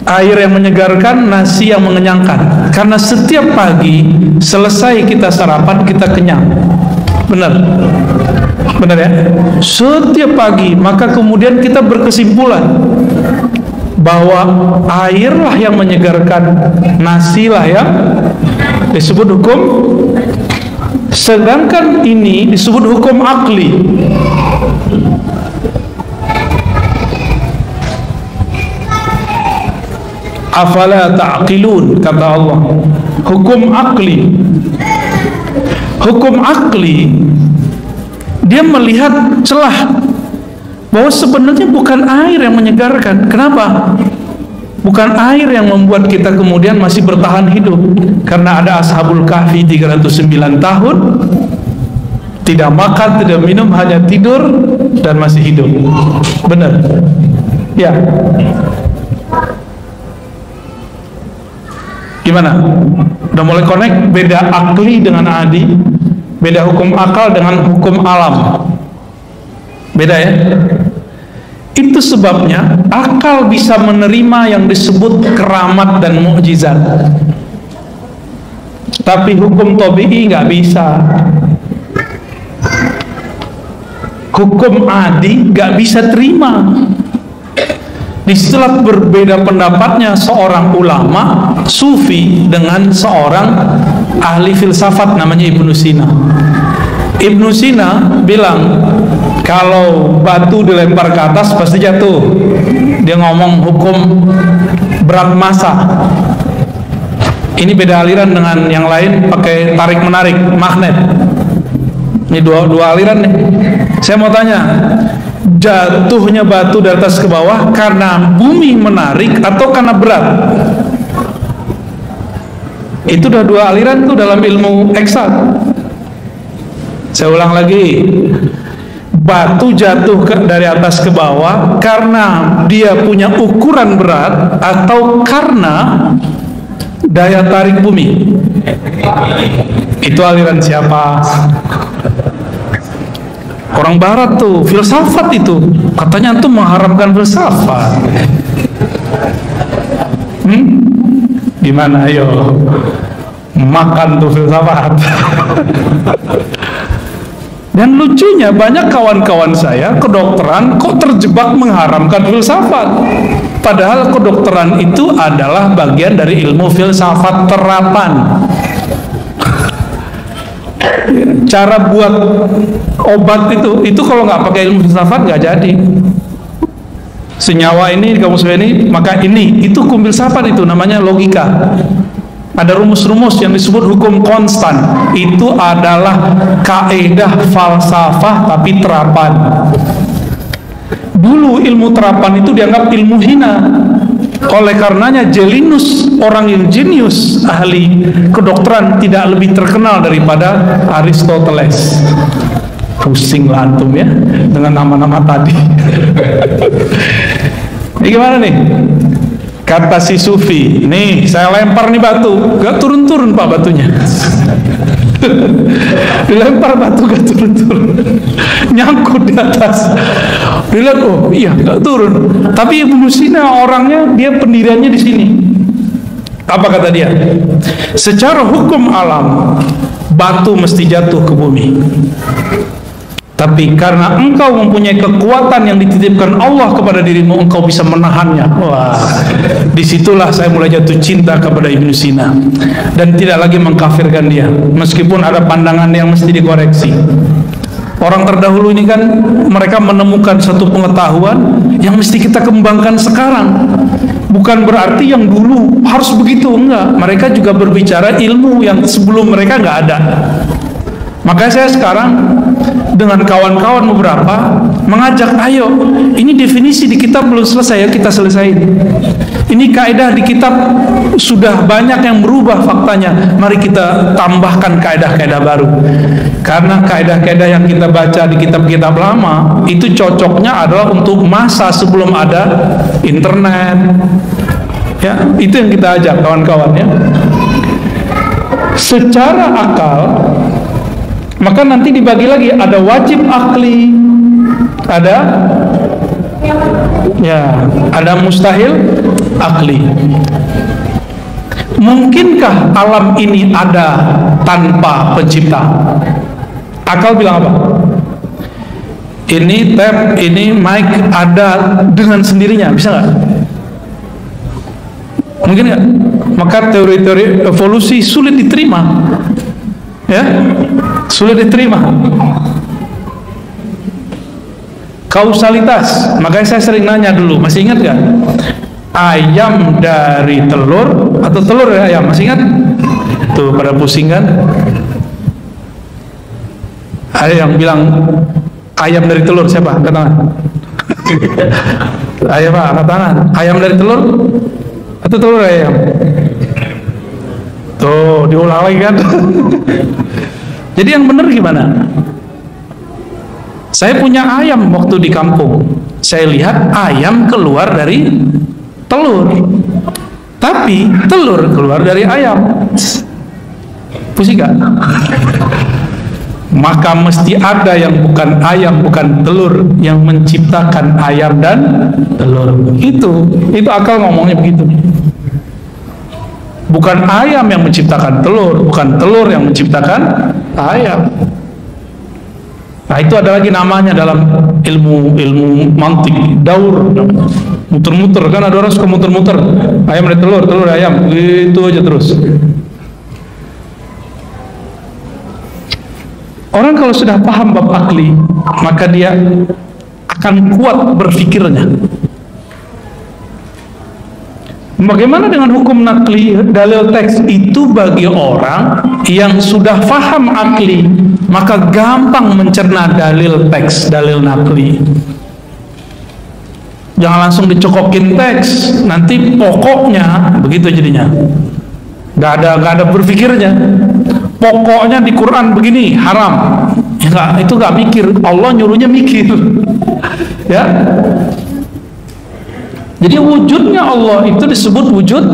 air yang menyegarkan, nasi yang mengenyangkan. Karena setiap pagi selesai kita sarapan, kita kenyang. Benar ya? Setiap pagi, maka kemudian kita berkesimpulan bahwa airlah yang menyegarkan, nasilah yang disebut hukum. Sedangkan ini disebut hukum akli. Afala ta'qilun, kata Allah. Hukum akli. Hukum akli, dia melihat celah bahwa sebenarnya bukan air yang menyegarkan. Kenapa? Bukan air yang membuat kita kemudian masih bertahan hidup. Karena ada Ashabul Kahfi 309 tahun tidak makan, tidak minum, hanya tidur dan masih hidup. Benar? Ya. Gimana? Udah mulai connect? Beda akli dengan adi, beda hukum akal dengan hukum alam. Beda ya? Itu sebabnya akal bisa menerima yang disebut keramat dan mukjizat, tapi hukum tabii nggak bisa. Hukum adi nggak bisa terima. Disitulah berbeda pendapatnya seorang ulama sufi dengan seorang ahli filsafat namanya Ibnu Sina. Ibnu Sina bilang kalau batu dilempar ke atas pasti jatuh. Dia ngomong hukum berat massa. Ini beda aliran dengan yang lain, pakai tarik menarik, magnet. Ini dua aliran nih. Saya mau tanya, jatuhnya batu dari atas ke bawah karena bumi menarik atau karena berat? Itu udah dua aliran tuh dalam ilmu eksak. Saya ulang lagi, batu jatuh dari atas ke bawah karena dia punya ukuran berat atau karena daya tarik bumi? Itu aliran siapa? Orang barat tuh, filsafat itu. Katanya tuh mengharamkan filsafat. Gimana ayo? Makan tuh filsafat. Dan lucunya banyak kawan-kawan saya kedokteran kok terjebak mengharamkan filsafat. Padahal kedokteran itu adalah bagian dari ilmu filsafat terapan. Cara buat obat itu kalau nggak pakai ilmu filsafat nggak jadi. Senyawa ini kamu ini, maka ini itu hukum filsafat, itu namanya logika. Ada rumus-rumus yang disebut hukum konstan. Itu adalah kaidah falsafah tapi terapan. Dulu ilmu terapan itu dianggap ilmu hina. Oleh karenanya Jelinus, orang yang jenius, ahli kedokteran, tidak lebih terkenal daripada Aristoteles. Pusing lah antum ya dengan nama-nama tadi. Ini gimana nih? Kata si Sufi, nih saya lempar nih batu, gak turun-turun pak batunya. Dilempar batu gak turun-turun, nyangkut di atas. Dilihat, oh iya gak turun. Tapi Ibnu Sina orangnya, dia pendiriannya di sini. Apa kata dia? Secara hukum alam, batu mesti jatuh ke bumi. Tapi karena engkau mempunyai kekuatan yang dititipkan Allah kepada dirimu, engkau bisa menahannya. Wah, disitulah saya mulai jatuh cinta kepada Ibnu Sina dan tidak lagi mengkafirkan dia, meskipun ada pandangan yang mesti dikoreksi. Orang terdahulu ini kan mereka menemukan satu pengetahuan yang mesti kita kembangkan sekarang. Bukan berarti yang dulu harus begitu, enggak. Mereka juga berbicara ilmu yang sebelum mereka enggak ada. Makanya saya sekarang dengan kawan-kawan beberapa mengajak, ayo, ini definisi di kitab belum selesai, ya kita selesaiin. Ini kaidah di kitab sudah banyak yang berubah faktanya, mari kita tambahkan kaidah-kaidah baru. Karena kaidah-kaidah yang kita baca di kitab-kitab lama itu cocoknya adalah untuk masa sebelum ada internet. Ya, itu yang kita ajak kawan-kawan ya. Secara akal, maka nanti dibagi lagi, ada wajib akli, ada mustahil akli. Mungkinkah alam ini ada tanpa pencipta? Akal bilang apa? Ini tab, ini mic ada dengan sendirinya, bisa nggak? Mungkin nggak? Maka teori-teori evolusi sulit diterima. Ya, sulit diterima. Kausalitas, makanya saya sering nanya dulu, masih ingat gak? Ayam dari telur atau telur dari ayam, masih ingat? Tuh pada pusing kan? Ada yang bilang ayam dari telur, siapa? Angkat tangan. Ayam pak, angkat tangan. Ayam dari telur atau telur dari ayam? Tuh, diulang lagi kan? Jadi yang benar gimana? Saya punya ayam waktu di kampung. Saya lihat ayam keluar dari telur. Tapi telur keluar dari ayam. Pusing gak? Maka mesti ada yang bukan ayam, bukan telur, yang menciptakan ayam dan telur. Itu akal ngomongnya begitu. Bukan ayam yang menciptakan telur, bukan telur yang menciptakan ayam. Nah, itu ada lagi namanya dalam ilmu mantik, daur, muter-muter kan, ada orang suka muter-muter, ayam dari telur, telur dari ayam, gitu aja terus. Orang kalau sudah paham bab akli, maka dia akan kuat berpikirnya. Bagaimana dengan hukum nakli, dalil teks? Itu bagi orang yang sudah paham akli, maka gampang mencerna dalil teks, dalil nakli. Jangan langsung dicokokin teks, nanti pokoknya begitu jadinya. Gak ada berpikirnya. Pokoknya di Quran begini, haram. Ya, itu gak mikir. Allah nyuruhnya mikir. Ya. Jadi wujudnya Allah itu disebut wujud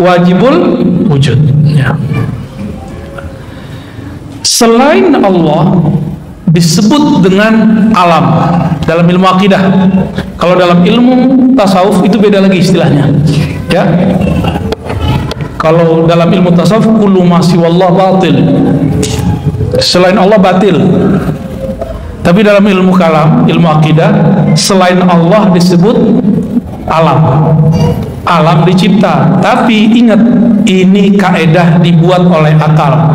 wajibul wujud. Ya. Selain Allah disebut dengan alam dalam ilmu akidah. Kalau dalam ilmu tasawuf itu beda lagi istilahnya. Ya. Kalau dalam ilmu tasawuf kullu ma siwallah batil. Selain Allah batil. Tapi dalam ilmu kalam, ilmu akidah, selain Allah disebut alam. Alam dicipta. Tapi ingat, ini kaedah dibuat oleh akal.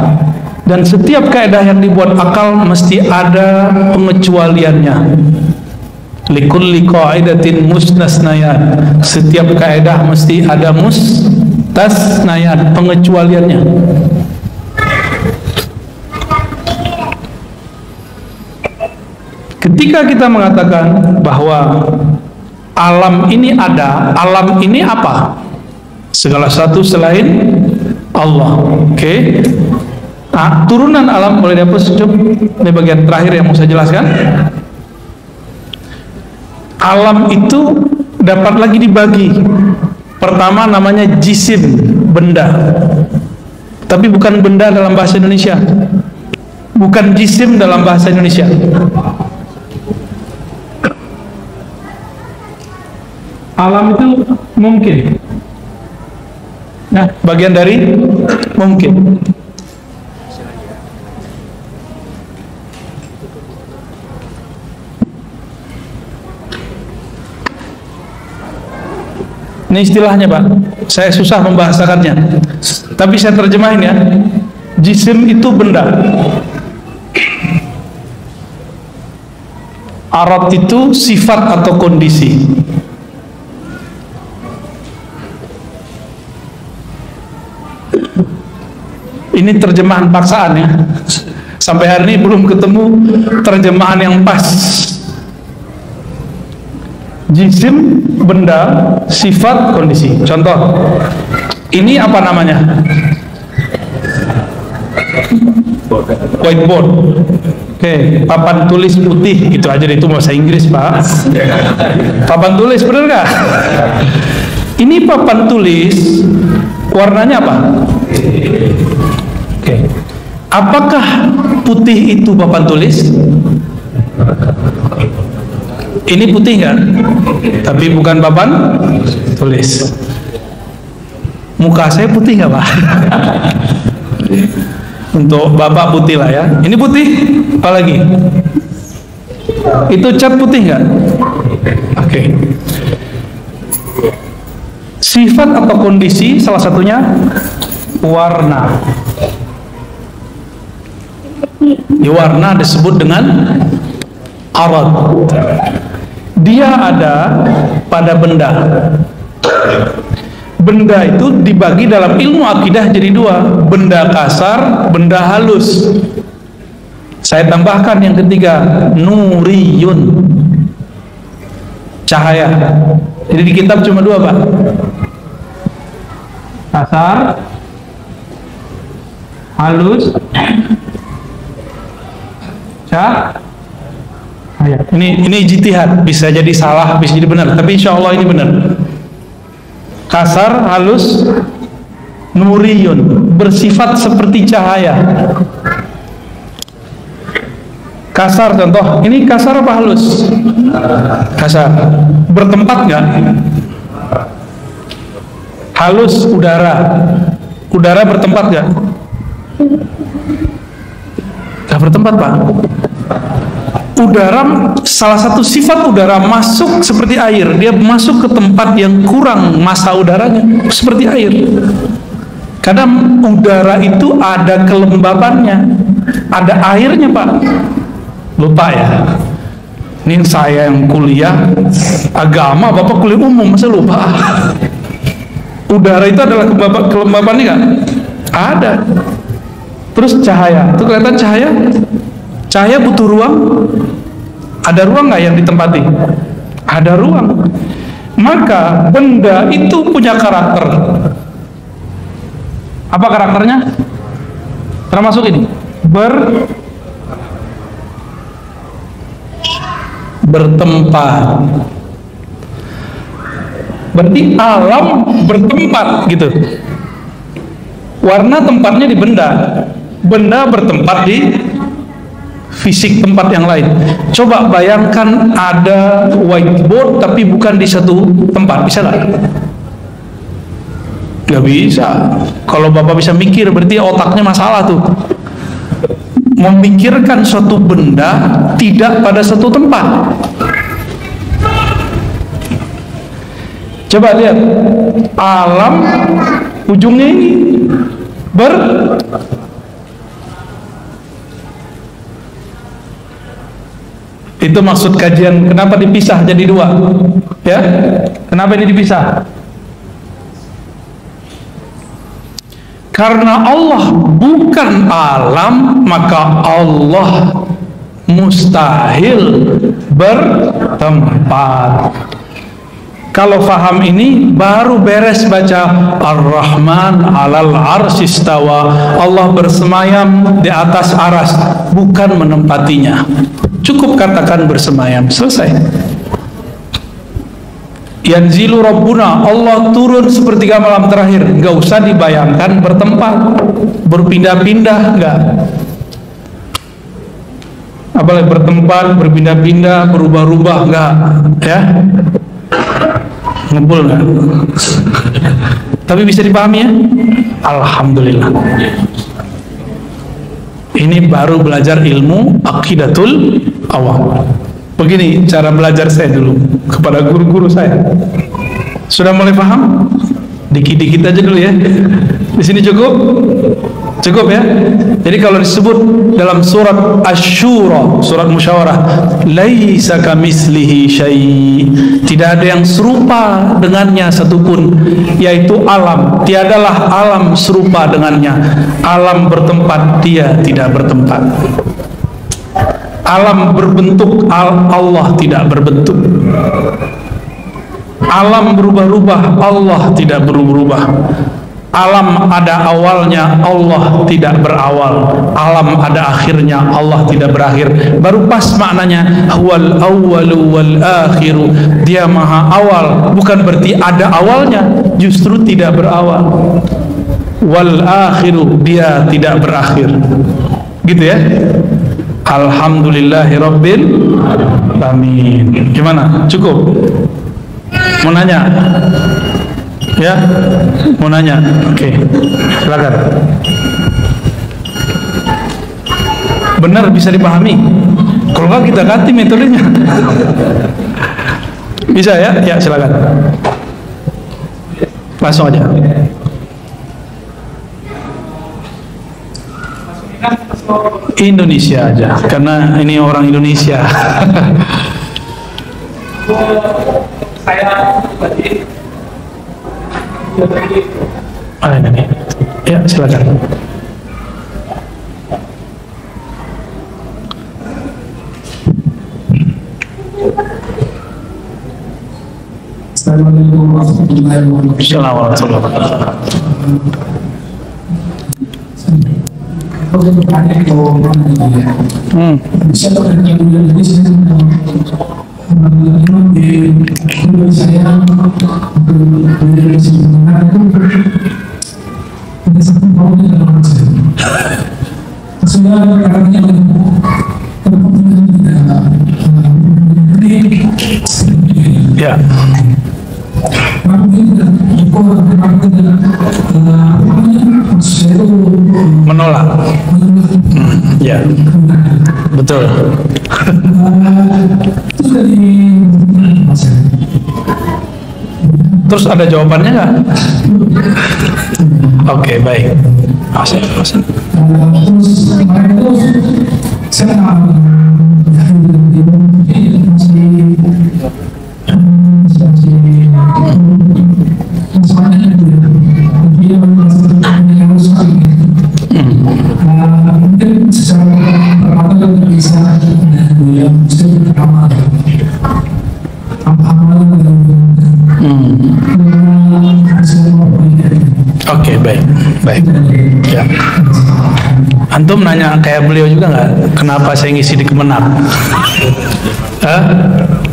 Dan setiap kaedah yang dibuat akal mesti ada pengecualiannya. Likulli qaidatin mustasnayat. Setiap kaedah mesti ada mustasnayat, pengecualiannya. Ketika kita mengatakan bahwa alam ini ada. Alam ini apa? Segala sesuatu selain Allah. Oke. Nah, turunan alam boleh dihapus. Ini bagian terakhir yang mau saya jelaskan. Alam itu dapat lagi dibagi. Pertama namanya jisim, benda. Tapi bukan benda dalam bahasa Indonesia. Bukan jisim dalam bahasa Indonesia. Alam itu mungkin. Nah, bagian dari mungkin. Ini istilahnya, Pak. Saya susah membahasakannya. Tapi saya terjemahin ya. Jisim itu benda. Arad itu sifat atau kondisi. Ini terjemahan paksaan ya. Sampai hari ini belum ketemu terjemahan yang pas. Jisim, benda, sifat, kondisi. Contoh, ini apa namanya? Whiteboard. Oke, papan tulis putih. Itu aja, itu bahasa Inggris, Pak. Papan tulis, bener nggak? Ini papan tulis, warnanya apa? Oke. Apakah putih itu papan tulis? Ini putih kan? Tapi bukan papan tulis. Muka saya putih nggak, Pak? Untuk Bapak putih lah ya. Ini putih, apalagi? Itu cat putih nggak? Oke. Sifat atau kondisi salah satunya warna. Di warna disebut dengan arad. Dia ada pada benda. Benda itu dibagi dalam ilmu akidah jadi dua, benda kasar, benda halus. Saya tambahkan yang ketiga, nuriyun, cahaya. Jadi di kitab cuma dua, Pak. Kasar, halus, cahaya. Ini ijtihad, bisa jadi salah, bisa jadi benar, tapi insya Allah ini benar. Kasar, halus, nuriyun, bersifat seperti cahaya. Kasar contoh, ini kasar apa halus? Kasar. Bertempat nggak? Halus, udara. Udara bertempat nggak? Nggak bertempat, Pak. Udara, salah satu sifat udara masuk seperti air. Dia masuk ke tempat yang kurang massa udaranya, seperti air. Karena udara itu ada kelembabannya, ada airnya, Pak. Lupa ya. Ini saya yang kuliah agama, Bapak kuliah umum, masa lupa? Udara itu adalah kelembabannya nggak? Ada. Terus cahaya, itu kelihatan cahaya? Cahaya butuh ruang. Ada ruang nggak yang ditempati? Ada ruang. Maka benda itu punya karakter. Apa karakternya? Termasuk ini, bertempat. Berarti alam bertempat gitu. Warna tempatnya di benda. Benda bertempat di fisik tempat yang lain. Coba bayangkan ada whiteboard tapi bukan di satu tempat, bisa nggak? Nggak bisa. Kalau Bapak bisa mikir, berarti otaknya masalah tuh. Memikirkan suatu benda tidak pada satu tempat. Coba lihat, alam ujungnya ini itu maksud kajian kenapa dipisah jadi dua, ya? Kenapa ini dipisah? Karena Allah bukan alam, maka Allah mustahil bertempat. Kalau faham ini baru beres baca Ar-Rahman 'alal 'arsy istawa. Allah bersemayam di atas aras, bukan menempatinya. Cukup katakan bersemayam, selesai. Yanzilu Rabbuna, Allah turun sepertiga malam terakhir. Gak usah dibayangkan bertempat, berpindah-pindah, enggak. Apalagi bertempat, berpindah-pindah, berubah-ubah, enggak, ya. Ngumpul enggak? Tapi bisa dipahami ya? Alhamdulillah. Ini baru belajar ilmu aqidatul awam. Begini cara belajar saya dulu kepada guru-guru saya. Sudah mulai paham? Dikit-dikit aja dulu ya. Di sini cukup? Cukup ya? Jadi kalau disebut dalam surat Asy-Syura, surat musyawarah, laisa kamitslihi syai', tidak ada yang serupa dengannya satupun, yaitu alam. Tiadalah alam serupa dengannya. Alam bertempat, dia tidak bertempat. Alam berbentuk, Allah tidak berbentuk. Alam berubah-ubah, Allah tidak berubah-ubah. Alam ada awalnya, Allah tidak berawal. Alam ada akhirnya, Allah tidak berakhir. Baru pas maknanya huwal awwalu wal akhiru. Dia maha awal, bukan berarti ada awalnya, justru tidak berawal. Wal akhiru, dia tidak berakhir. Gitu ya. Alhamdulillahirabbil alamin. Gimana? Cukup? Mau nanya? Ya, mau nanya? Oke, silakan. Benar bisa dipahami? Kalau nggak kita ganti metodenya. Bisa ya? Ya silakan. Langsung aja. Indonesia aja, karena ini orang Indonesia. Saya ini. Ya, silakan.
Assalamualaikum warahmatullahi wabarakatuh.
Assalamualaikum warahmatullahi ya. Menolak. Ya, betul. Terus ada jawabannya nggak? Oke, baik. Terus
mungkin secara perkataan tidak bisa yang mesti beramal
Oke, baik, baik. Ya. Antum nanya kayak beliau juga nggak? Kenapa saya ngisi di Kemenang?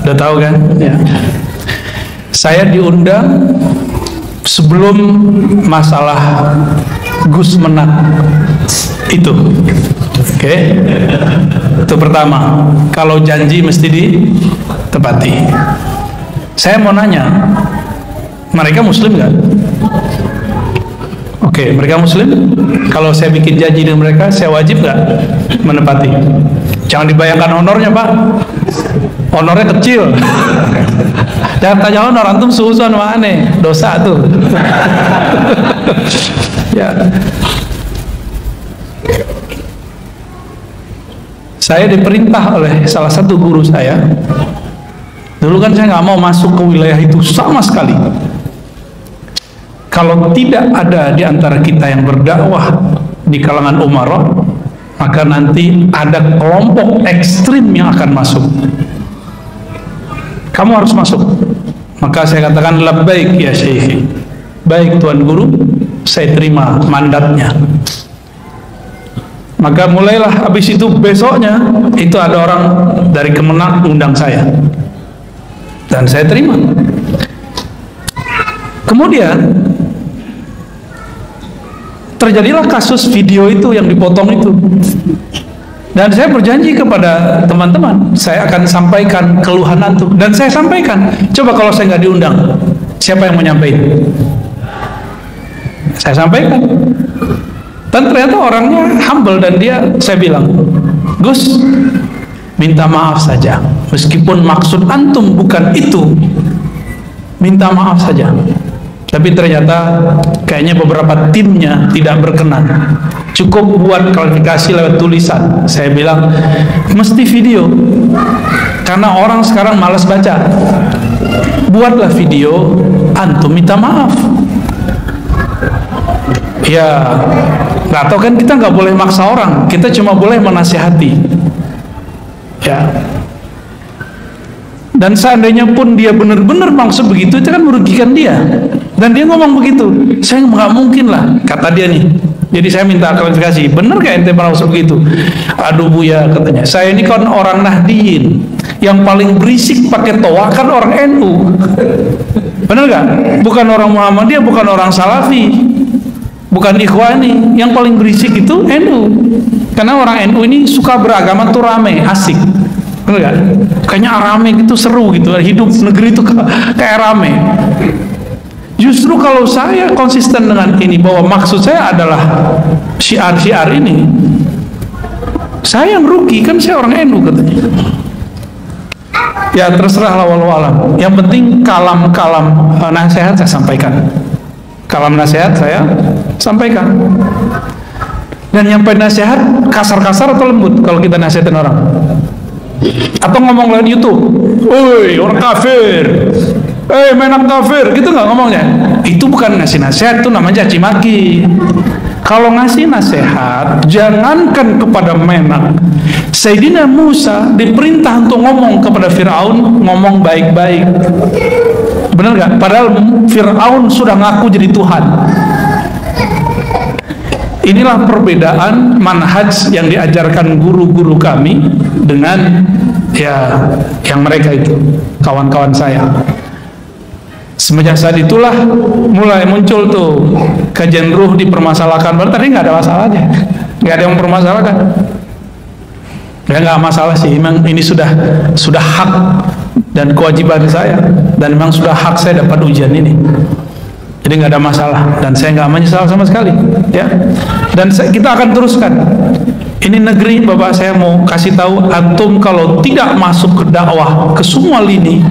Udah tahu kan? Ya. Saya diundang sebelum masalah Gus Menak itu. Oke. Itu pertama. Kalau janji mesti ditepati. Saya mau nanya, mereka Muslim nggak? Oke, mereka Muslim. Kalau saya bikin janji dengan mereka, saya wajib nggak menepati? Jangan dibayangkan honornya, Pak. Honornya kecil. Jangan tanya honor, antum suuzon mana? Dosa tuh. Ya. Saya diperintah oleh salah satu guru saya. Dulu kan saya nggak mau masuk ke wilayah itu sama sekali. Kalau tidak ada di antara kita yang berdakwah di kalangan umarah, maka nanti ada kelompok ekstrim yang akan masuk. Kamu harus masuk. Maka saya katakan labbaik ya syekhi, baik tuan guru, saya terima mandatnya. Maka mulailah, habis itu besoknya itu ada orang dari Kemenak undang saya dan saya terima. Kemudian terjadilah kasus video itu yang dipotong itu, dan saya berjanji kepada teman-teman saya akan sampaikan keluhan antum, dan saya sampaikan. Coba kalau saya nggak diundang, siapa yang mau nyampein? Saya sampaikan. Dan ternyata orangnya humble, dan saya bilang, Gus, minta maaf saja, meskipun maksud antum bukan itu, minta maaf saja. Tapi ternyata kayaknya beberapa timnya tidak berkenan, cukup buat klarifikasi lewat tulisan. Saya bilang, mesti video, karena orang sekarang malas baca. Buatlah video, antum minta maaf. Ya, nggak tahu kan, kita nggak boleh maksa orang, kita cuma boleh menasihati. Ya. Dan seandainya pun dia benar-benar maksud begitu, itu kan merugikan dia. Dan dia ngomong begitu, saya nggak mungkin lah, kata dia nih. Jadi saya minta klarifikasi, benar gak ente maksud begitu? Aduh Buya, katanya, saya ini kan orang Nahdien, yang paling berisik pakai toa kan orang NU. Benar gak? Bukan orang Muhammadiyah, bukan orang Salafi, bukan Ikhwani. Yang paling berisik itu NU, karena orang NU ini suka beragama tuh rame, asik. Bener gak? Kayaknya rame gitu, seru gitu, hidup negeri itu kayak rame. Justru kalau saya konsisten dengan ini, bahwa maksud saya adalah syiar-syiar ini, saya yang rugi, kan saya orang NU katanya. Ya terserahlah, walau alam. Yang penting kalam-kalam nasihat saya sampaikan. Kalam nasihat saya sampaikan. Dan nyampein nasihat kasar-kasar atau lembut kalau kita nasihatin orang? Atau ngomong lewat YouTube, woi orang kafir, menak kafir, gitu nggak ngomongnya? Itu bukan ngasih nasihat, itu namanya caci maki. Kalau ngasih nasihat, jangankan kepada menak. Sayyidina Musa diperintah untuk ngomong kepada Fir'aun, ngomong baik-baik. Benar nggak? Padahal Fir'aun sudah ngaku jadi Tuhan. Inilah perbedaan manhaj yang diajarkan guru-guru kami dengan ya yang mereka itu, kawan-kawan saya. Semenjak saat itulah mulai muncul tuh kajian ruh dipermasalahkan. Padahal tadi nggak ada masalahnya, nggak ada yang mempermasalahkan. Ya nggak masalah sih, memang ini sudah hak dan kewajiban saya, dan memang sudah hak saya dapat ujian ini. Jadi nggak ada masalah, dan saya nggak menyesal sama sekali, ya. Dan kita akan teruskan. Ini negeri, Bapak, saya mau kasih tahu antum, kalau tidak masuk ke dakwah ke semua lini,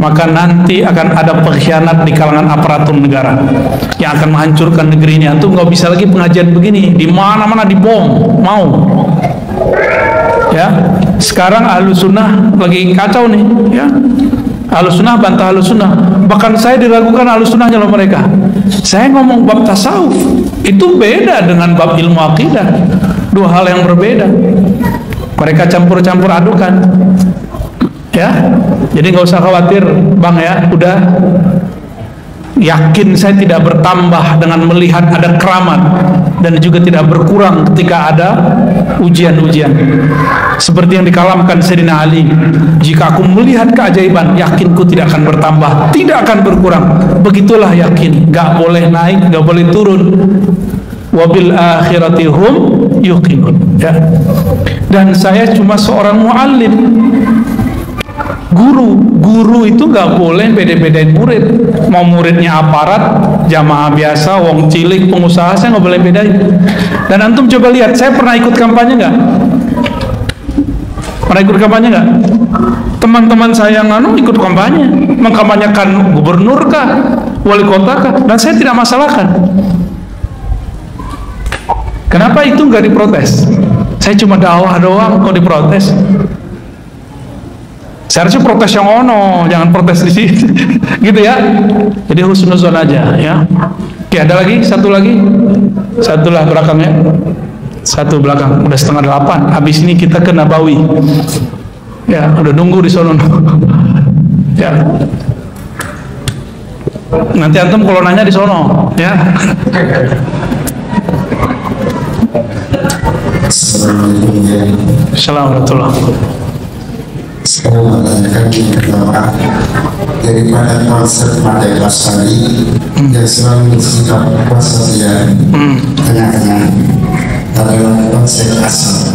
maka nanti akan ada pengkhianat di kalangan aparatur negara yang akan menghancurkan negeri ini. Antum nggak bisa lagi pengajian begini, di mana-mana dibom, mau? Ya, sekarang Ahlus Sunnah lagi kacau nih, ya. Ahlus Sunnah bantah Ahlus Sunnah, bahkan saya diragukan Ahlus Sunnahnya loh mereka. Saya ngomong bab tasawuf, itu beda dengan bab ilmu akidah, dua hal yang berbeda. Mereka campur-campur adukan, ya. Jadi nggak usah khawatir, Bang, ya. Udah yakin saya tidak bertambah dengan melihat ada keramat, dan juga tidak berkurang ketika ada ujian-ujian. Seperti yang dikalamkan Sayyidina Ali, jika aku melihat keajaiban, yakinku tidak akan bertambah, tidak akan berkurang. Begitulah yakin, gak boleh naik, gak boleh turun. Wabil akhirati hum yuqinun, ya. Dan saya cuma seorang muallim, guru itu gak boleh beda-bedain murid. Mau muridnya aparat, jamaah biasa, wong cilik, pengusaha, saya gak boleh bedain. Dan antum coba lihat, saya pernah ikut kampanye gak? Pernah ikut kampanye nggak? Teman-teman saya yang ikut kampanye, mengkampanyekan gubernur kah, wali kota kah, dan saya tidak masalahkan. Kenapa itu nggak diprotes? Saya cuma dakwah doang, kok diprotes? Seharusnya protes yang ono, jangan protes di sini, gitu ya. Jadi husnuzon aja, ya. Oke, ada lagi, satu lah belakangnya. Satu belakang, udah 7:30. Habis ini kita ke Nabawi. Ya, udah nunggu di sono. Ya. Nanti antum kalau nanya di sono, ya. Assalamualaikum.
Saya mengatakan bahwa daripada konsep Merdeka Lestari yang selalu bersikap kuasa dia tengah-tengah adalah konsep asal.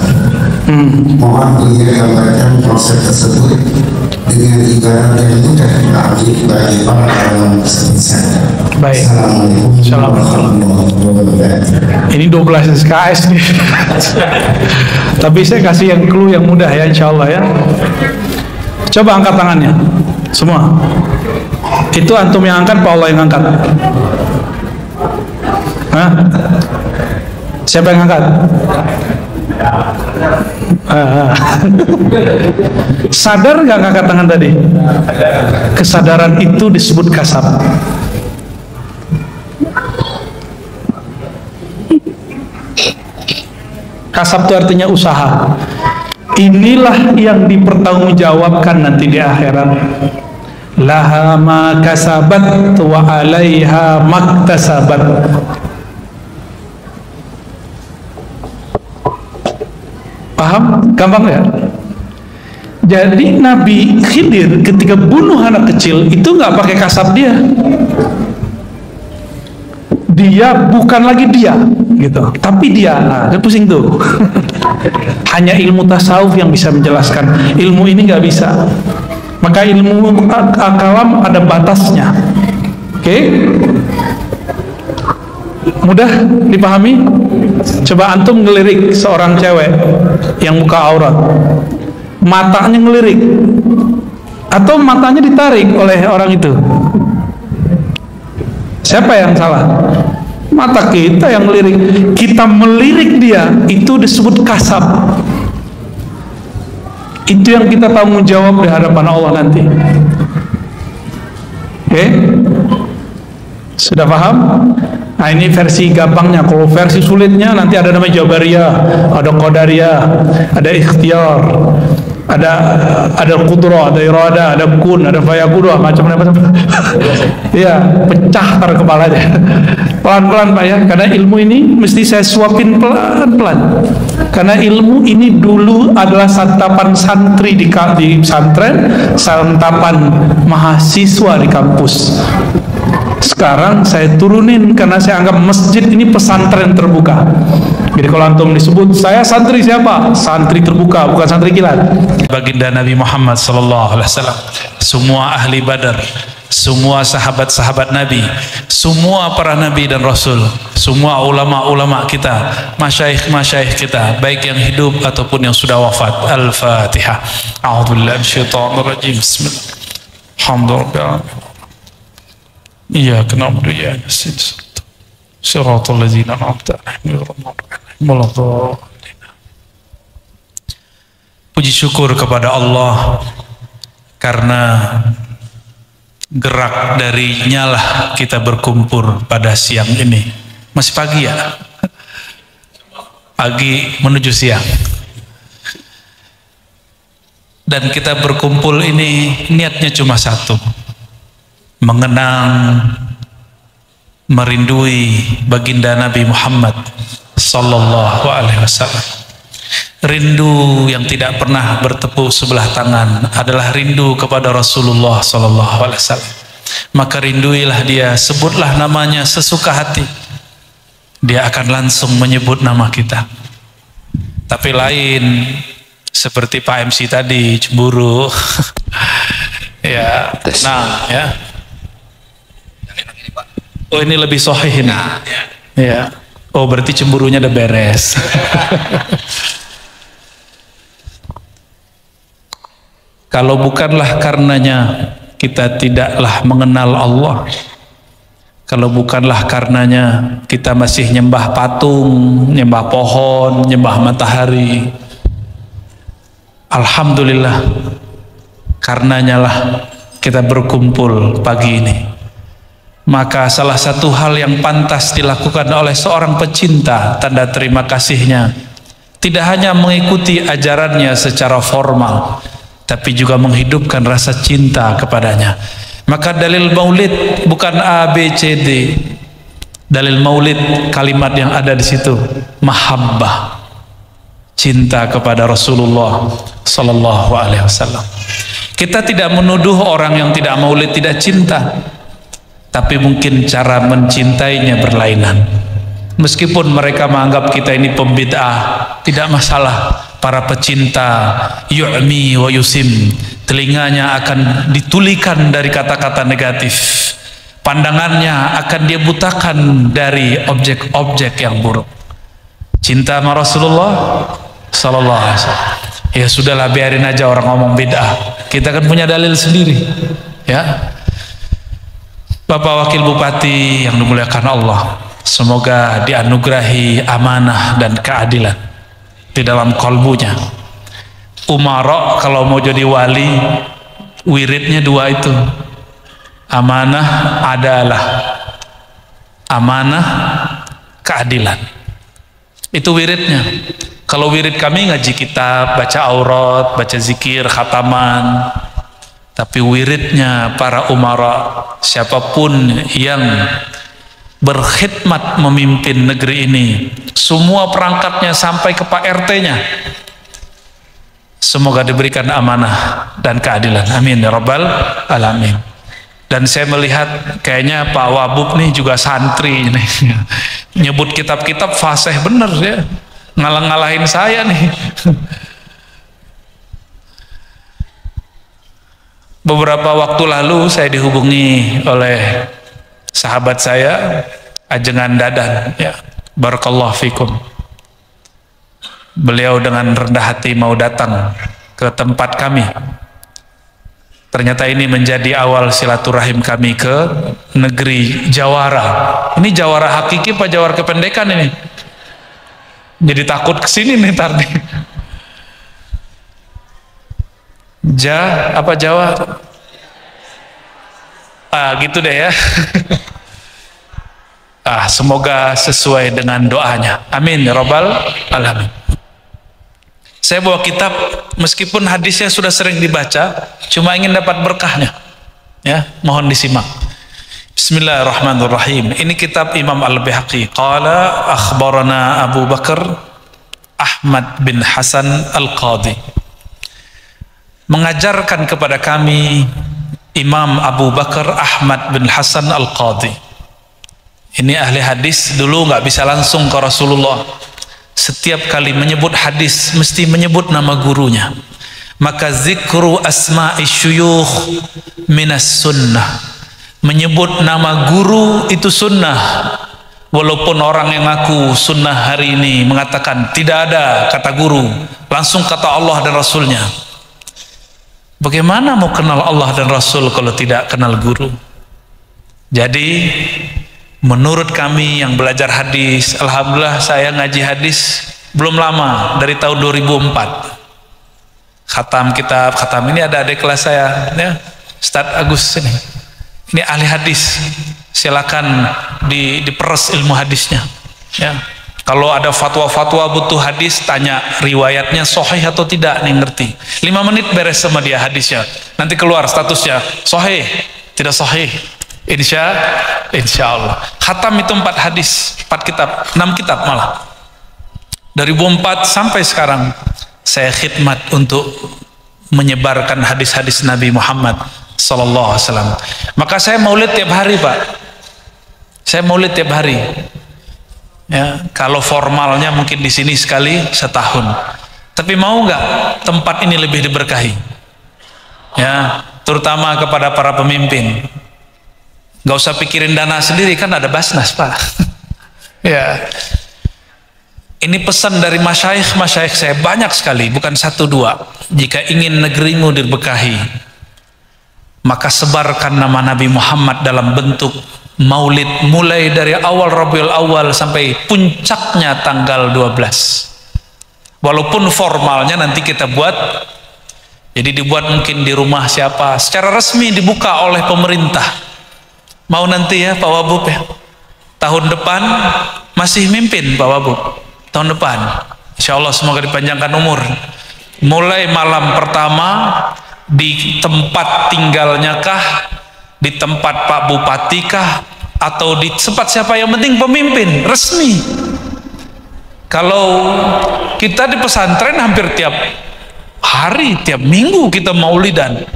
Mohon beliau gambarkan konsep tersebut dengan ibarat yang mudah dipahami bagi para kalangan bersama.
Baik.
Assalamualaikum.
Ini 12 SKS nih. Tapi saya kasih yang clue yang mudah ya, insya Allah ya. Coba angkat tangannya semua. Itu antum yang angkat, Pak Allah yang angkat? Hah? Siapa yang angkat? Sadar nggak ngangkat tangan tadi? Kesadaran itu disebut kasab. Kasab itu artinya usaha. Inilah yang dipertanggungjawabkan nanti di akhirat. Laha ma kasabat wa alaiha maktasabat. Paham? Gampang ya? Jadi Nabi Khidir ketika bunuh anak kecil itu nggak pakai kasab dia. Dia bukan lagi dia, gitu. Tapi dia, nah, pusing tuh. Hanya ilmu tasawuf yang bisa menjelaskan. Ilmu ini nggak bisa. Maka ilmu kalam ada batasnya. Oke? Mudah dipahami? Coba antum ngelirik seorang cewek yang muka aurat, matanya ngelirik, atau matanya ditarik oleh orang itu. Siapa yang salah? Mata kita yang melirik. Kita melirik dia, itu disebut kasab. Itu yang kita tanggung jawab di hadapan Allah nanti. Oke? Sudah paham? Nah, ini versi gampangnya. Kalau versi sulitnya nanti ada namanya Jabariyah, ada Qadariyah, ada Ikhtiar, ada Qudrah, ada Irada, ada Kun, ada Fayaqudh, macam-macam. Iya, pecah tar kepalanya. Pelan-pelan Pak ya, karena ilmu ini mesti saya suapin pelan-pelan. Karena ilmu ini dulu adalah santapan santri di pesantren, santapan mahasiswa di kampus. Sekarang saya turunin karena saya anggap masjid ini pesantren terbuka. Jadi kalau antum disebut saya santri siapa? Santri terbuka, bukan santri kilat. Baginda Nabi Muhammad sallallahu alaihi wasallam, semua ahli Badar, semua sahabat-sahabat Nabi, semua para nabi dan rasul, semua ulama-ulama kita, masyayikh-masyayikh kita, baik yang hidup ataupun yang sudah wafat. Al-Fatihah. A'udzubillahi minasyaitonir rajim. Bismillah. Alhamdulillah. Iyyaka na'budu wa iyyaka nasta'in. Shiratal ladzina an'amta 'alaihim ghairil maghdubi 'alaihim. Puji syukur kepada Allah karena gerak darinya lah kita berkumpul pada siang ini. Masih pagi ya? Pagi menuju siang. Dan kita berkumpul ini niatnya cuma satu. Mengenang, merindui baginda Nabi Muhammad sallallahu alaihi wasallam. Rindu yang tidak pernah bertepuk sebelah tangan adalah rindu kepada Rasulullah sallallahu alaihi wasallam. Maka rinduilah dia, sebutlah namanya sesuka hati. Dia akan langsung menyebut nama kita. Tapi lain seperti Pak MC tadi, cemburu. Ya, nah ya. Oh, ini lebih sahih ini. Ya. Oh, berarti cemburunya udah beres. Kalau bukanlah karenanya kita tidaklah mengenal Allah, kalau bukanlah karenanya kita masih nyembah patung, nyembah pohon, nyembah matahari, alhamdulillah karenanya lah kita berkumpul pagi ini. Maka salah satu hal yang pantas dilakukan oleh seorang pecinta, tanda terima kasihnya, tidak hanya mengikuti ajarannya secara formal, tapi juga menghidupkan rasa cinta kepadanya. Maka dalil maulid bukan A, B, C, D. Dalil maulid kalimat yang ada di situ mahabbah, cinta kepada Rasulullah sallallahu alaihi wasallam. Kita tidak menuduh orang yang tidak maulid tidak cinta, tapi mungkin cara mencintainya berlainan. Meskipun mereka menganggap kita ini pembid'ah, tidak masalah. Para pecinta yu'mi wa yusim, telinganya akan ditulikan dari kata-kata negatif, pandangannya akan dia butakan dari objek-objek yang buruk. Cinta sama Rasulullah sallallahu alaihi wasallam, ya sudahlah, biarin aja orang ngomong bid'ah, kita kan punya dalil sendiri. Ya, Bapak Wakil Bupati yang dimuliakan Allah, semoga dianugerahi amanah dan keadilan di dalam kalbunya. Umara kalau mau jadi wali, wiridnya dua itu, amanah adalah, amanah keadilan, itu wiridnya. Kalau wirid kami ngaji kitab, baca aurat, baca zikir, khataman. Tapi wiridnya para umara, siapapun yang berkhidmat memimpin negeri ini, semua perangkatnya sampai ke Pak RT-nya, semoga diberikan amanah dan keadilan, amin ya rabbal alamin. Dan saya melihat kayaknya Pak Wabub nih juga santri nih, nyebut kitab-kitab fasih bener ya, ngalah-ngalahin saya nih. Beberapa waktu lalu saya dihubungi oleh sahabat saya, Ajengan Dadan, ya, barakallahu fikum. Beliau dengan rendah hati mau datang ke tempat kami. Ternyata ini menjadi awal silaturahim kami ke negeri Jawara. Ini Jawara hakiki apa Jawara kependekan ini? Jadi takut kesini nih ntar nih. Apa Jawa? Gitu deh ya. Semoga sesuai dengan doanya, amin ya rabbal alamin. Saya bawa kitab, meskipun hadisnya sudah sering dibaca, cuma ingin dapat berkahnya, ya, mohon disimak. Bismillahirrahmanirrahim. Ini kitab Imam Al-Baihaqi. Qala akhbarana Abu Bakar Ahmad bin Hasan Al-Qadhi, mengajarkan kepada kami Imam Abu Bakar Ahmad bin Hasan Al-Qadhi. Ini ahli hadis, dulu nggak bisa langsung ke Rasulullah. Setiap kali menyebut hadis mesti menyebut nama gurunya. Maka zikru asma'i syuyukh minas sunnah, menyebut nama guru itu sunnah. Walaupun orang yang ngaku sunnah hari ini mengatakan tidak ada kata guru, langsung kata Allah dan Rasulnya. Bagaimana mau kenal Allah dan Rasul kalau tidak kenal guru? Jadi menurut kami yang belajar hadis, alhamdulillah saya ngaji hadis belum lama, dari tahun 2004. Khatam kitab, khatam ini ada adik kelas saya, ya, Ustadz Agus ini. Ini ahli hadis, silakan diperes ilmu hadisnya. Ya. Kalau ada fatwa-fatwa butuh hadis, tanya riwayatnya sahih atau tidak, nih ngerti. 5 menit beres sama dia hadisnya. Nanti keluar statusnya sahih, tidak sahih. Insya Allah. Khatam itu 4 hadis, 4 kitab, 6 kitab malah. Dari 2004 sampai sekarang saya khidmat untuk menyebarkan hadis-hadis Nabi Muhammad sallallahu alaihi wasallam. Maka saya maulid tiap hari, Pak. Saya maulid tiap hari. Ya, kalau formalnya mungkin di sini sekali setahun. Tapi mau nggak tempat ini lebih diberkahi? Ya, terutama kepada para pemimpin. Gak usah pikirin dana sendiri, kan ada Basnas, Pak. Ya, ini pesan dari masyayikh saya banyak sekali, bukan 1-2. Jika ingin negerimu diberkahi, maka sebarkan nama Nabi Muhammad dalam bentuk maulid, mulai dari awal Rabiul Awal sampai puncaknya tanggal 12. Walaupun formalnya nanti kita buat, jadi dibuat mungkin di rumah siapa, secara resmi dibuka oleh pemerintah. Mau nanti ya Pak Wabub ya, tahun depan masih mimpin Pak Wabub, tahun depan insya Allah semoga dipanjangkan umur. Mulai malam pertama di tempat tinggalnya kah, di tempat Pak Bupati kah, atau di tempat siapa, yang penting pemimpin resmi. Kalau kita di pesantren hampir tiap hari, tiap minggu kita maulidan.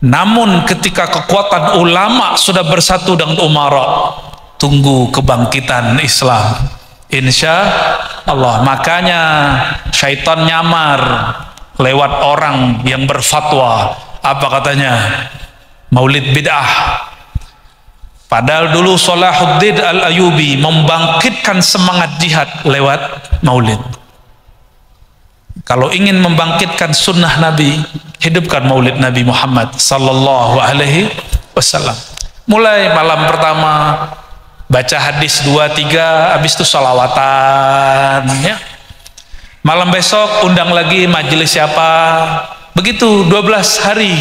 Namun ketika kekuatan ulama sudah bersatu dengan umara, tunggu kebangkitan Islam, insya Allah. Makanya syaitan nyamar lewat orang yang berfatwa. Apa katanya? Maulid bid'ah. Padahal dulu Salahuddin Al-Ayyubi membangkitkan semangat jihad lewat maulid. Kalau ingin membangkitkan sunnah Nabi, hidupkan maulid Nabi Muhammad sallallahu alaihi wasallam. Mulai malam pertama baca hadis 2-3, habis itu salawatan, ya. Malam besok undang lagi majelis siapa. Begitu 12 hari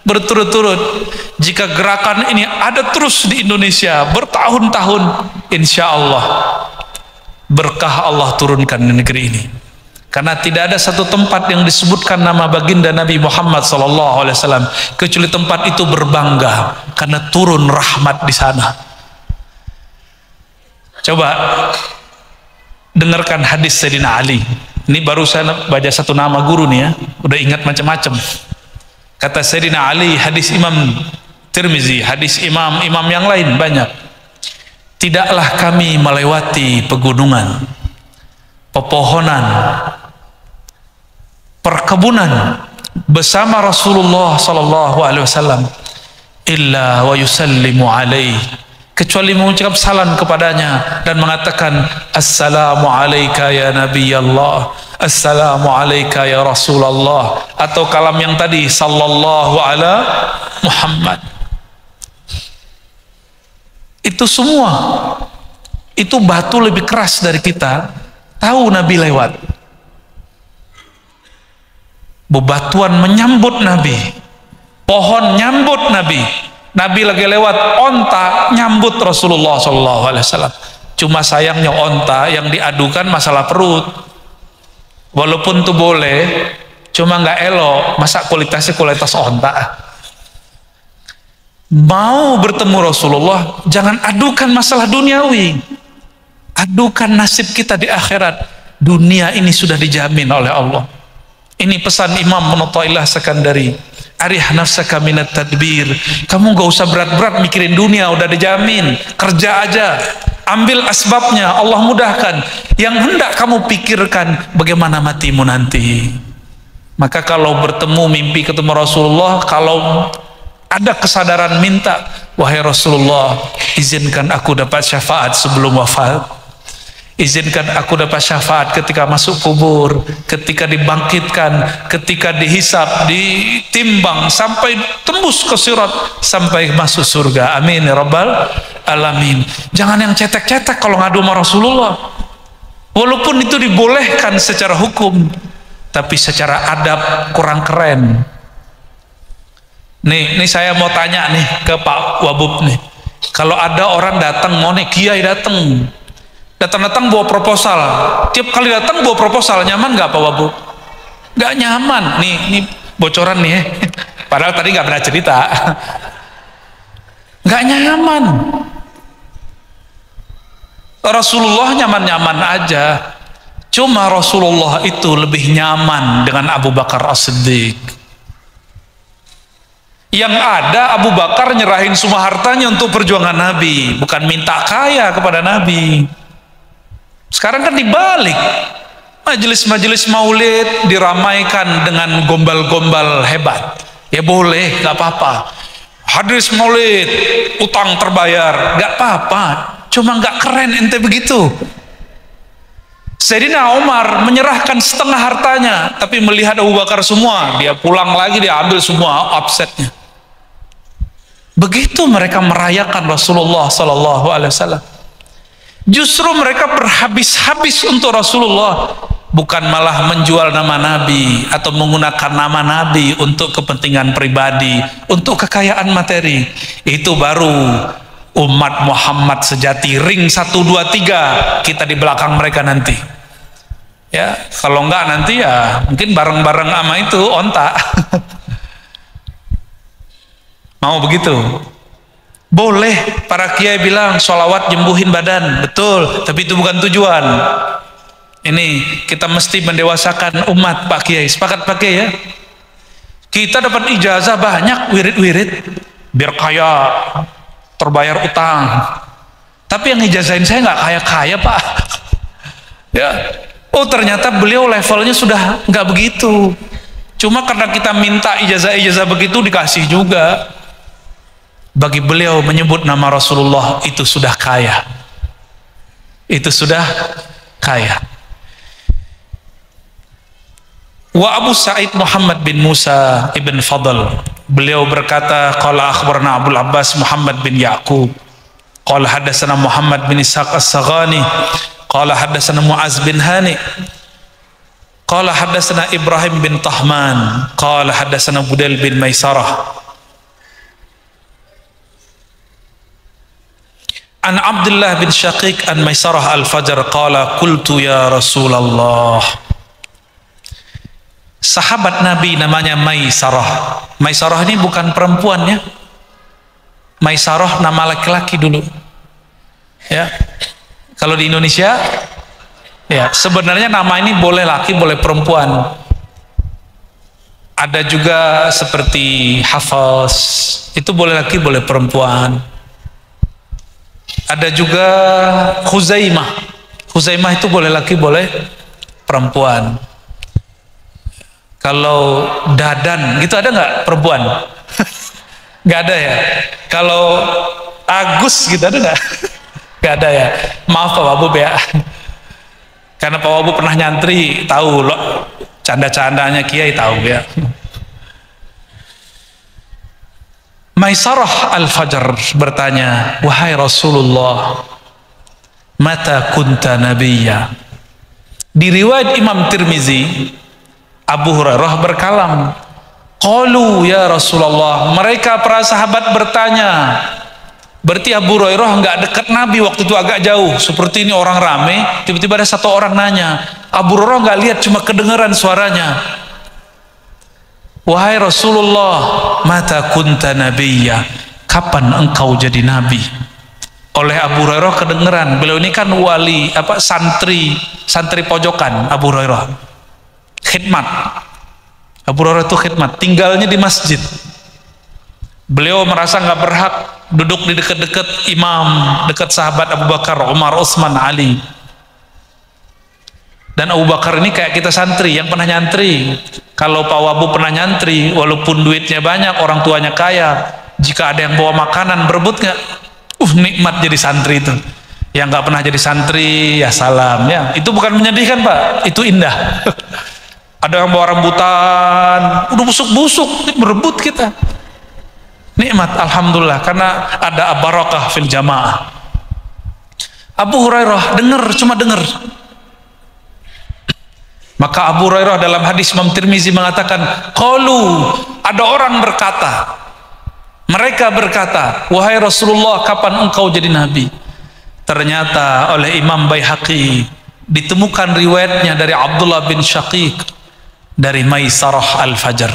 berturut-turut. Jika gerakan ini ada terus di Indonesia bertahun-tahun, insya Allah berkah Allah turunkan di negeri ini. Karena tidak ada satu tempat yang disebutkan nama baginda Nabi Muhammad SAW kecuali tempat itu berbangga karena turun rahmat di sana. Coba dengarkan hadis Sayyidina Ali. Ini baru saya baca satu nama guru nih ya, udah ingat macam-macam. Kata Sayyidina Ali, hadis Imam Tirmizi, hadis imam yang lain banyak. Tidaklah kami melewati pegunungan, pepohonan, perkebunan bersama Rasulullah sallallahu alaihi wasallam illa wa yusallimu alaihi, kecuali mengucap salam kepadanya dan mengatakan assalamu alayka ya nabiyallah, assalamu alayka ya Rasulullah, atau kalam yang tadi sallallahu ala Muhammad. Itu semua itu batu lebih keras dari kita, tahu Nabi lewat. Bebatuan menyambut Nabi, pohon nyambut Nabi, Nabi lagi lewat, onta nyambut Rasulullah SAW. Cuma sayangnya onta yang diadukan masalah perut. Walaupun itu boleh, cuma nggak elok. Masa kualitasnya kualitas onta? Mau bertemu Rasulullah, jangan adukan masalah duniawi, adukan nasib kita di akhirat. Dunia ini sudah dijamin oleh Allah. Ini pesan Imam Munattaillah Sekandari, arih nafsaka minat tadbir. Kamu gak usah berat-berat mikirin dunia, udah dijamin. Kerja aja, ambil asbabnya, Allah mudahkan. Yang hendak kamu pikirkan bagaimana matimu nanti. Maka kalau bertemu mimpi ketemu Rasulullah, kalau ada kesadaran minta, wahai Rasulullah, izinkan aku dapat syafaat sebelum wafat. Izinkan aku dapat syafaat ketika masuk kubur, ketika dibangkitkan, ketika dihisab, ditimbang sampai tembus ke sirat, sampai masuk surga. Amin ya rabbal alamin. Jangan yang cetek-cetek kalau ngadu sama Rasulullah. Walaupun itu dibolehkan secara hukum, tapi secara adab kurang keren. Nih saya mau tanya nih ke Pak Wabub nih. Kalau ada orang datang, mau nih kiai datang bawa proposal, tiap kali datang bawa proposal, nyaman nggak Pak Wabu? Nggak nyaman. Nih bocoran nih ya. Padahal tadi nggak pernah cerita. Nggak nyaman. Rasulullah nyaman-nyaman aja, cuma Rasulullah itu lebih nyaman dengan Abu Bakar As-Siddiq. Yang ada Abu Bakar nyerahin semua hartanya untuk perjuangan Nabi, bukan minta kaya kepada Nabi. Sekarang kan dibalik, majelis-majelis maulid diramaikan dengan gombal-gombal hebat. Ya boleh, gak apa-apa. Hadis maulid, utang terbayar, gak apa-apa. Cuma gak keren ente begitu. Sayyidina Umar menyerahkan setengah hartanya, tapi melihat Abu Bakar semua, dia pulang lagi, dia ambil semua offsetnya. Begitu mereka merayakan Rasulullah SAW. Justru mereka berhabis-habis untuk Rasulullah, bukan malah menjual nama Nabi atau menggunakan nama Nabi untuk kepentingan pribadi, untuk kekayaan materi. Itu baru umat Muhammad sejati. Ring 1, 2, 3 kita di belakang mereka nanti. Ya, kalau enggak nanti ya mungkin bareng-bareng sama itu onta. Mau begitu? Boleh, para kiai bilang sholawat nyembuhin badan, betul, tapi itu bukan tujuan. Ini kita mesti mendewasakan umat, Pak Kiai. Sepakat Pak Kiai ya? Kita dapat ijazah banyak, wirid-wirid, biar kaya, terbayar utang. Tapi yang ijazahin saya nggak kaya-kaya Pak. Ya, oh ternyata beliau levelnya sudah nggak begitu. Cuma karena kita minta ijazah-ijazah begitu dikasih juga. Bagi beliau menyebut nama Rasulullah itu sudah kaya. Itu sudah kaya. Wa Abu Sa'id Muhammad bin Musa ibn Fadl, beliau berkata, qala akhbarana Abdul Abbas Muhammad bin Ya'qub, qala hadatsana Muhammad bin Ishaq as-Saghani, qala hadatsana Mu'az bin Hani, qala hadatsana Ibrahim bin Tahman, qala hadatsana Budail bin Maisarah an Abdullah bin Syaqiq an Maisarah al-Fajr qala qultu ya Rasulullah. Sahabat Nabi namanya Maisarah. Maisarah ini bukan perempuan ya. Maisarah nama laki-laki dulu. Ya. Kalau di Indonesia ya, sebenarnya nama ini boleh laki, boleh perempuan. Ada juga seperti Hafaz, itu boleh laki, boleh perempuan. Ada juga Khuzaimah. Khuzaimah itu boleh laki, boleh perempuan. Kalau Dadan gitu ada nggak perempuan? Nggak ada ya. Kalau Agus gitu ada nggak? Nggak ada ya. Maaf Pak Wabub ya. Karena Pak Wabub pernah nyantri, tahu loh canda-candanya Kiai, tahu ya. Maisarah al-Fajr bertanya, wahai Rasulullah, mata kunta nabiyya. Di riwayat Imam Tirmizi, Abu Hurairah berkalam, qalu ya Rasulullah, mereka para sahabat bertanya. Berarti Abu Hurairah nggak dekat Nabi waktu itu, agak jauh. Seperti ini orang rame, tiba-tiba ada satu orang nanya. Abu Hurairah nggak lihat, cuma kedengaran suaranya. Wahai Rasulullah, mata kunta nabiyya, kapan engkau jadi nabi? Oleh Abu Hurairah kedengaran. Beliau ini kan wali, santri pojokan Abu Hurairah. Khidmat. Abu Hurairah itu khidmat, tinggalnya di masjid. Beliau merasa nggak berhak duduk di dekat-dekat imam, dekat sahabat Abu Bakar, Umar, Utsman, Ali. Dan Abu Bakar ini kayak kita santri yang pernah nyantri. Kalau Pak Wabu pernah nyantri, walaupun duitnya banyak, orang tuanya kaya, jika ada yang bawa makanan, berebut nggak? Nikmat jadi santri itu. Yang nggak pernah jadi santri, ya salam ya. Itu bukan menyedihkan Pak, itu indah. Ada yang bawa rambutan, udah busuk-busuk, berebut kita. Nikmat, alhamdulillah, karena ada barakah fil jamaah. Abu Hurairah dengar, cuma dengar. Maka Abu Hurairah dalam hadis Imam Tirmizi mengatakan, qalu, ada orang berkata, mereka berkata, wahai Rasulullah, kapan engkau jadi nabi? Ternyata oleh Imam Baihaqi ditemukan riwayatnya dari Abdullah bin Syaqiq, dari Maisarah al-Fajr.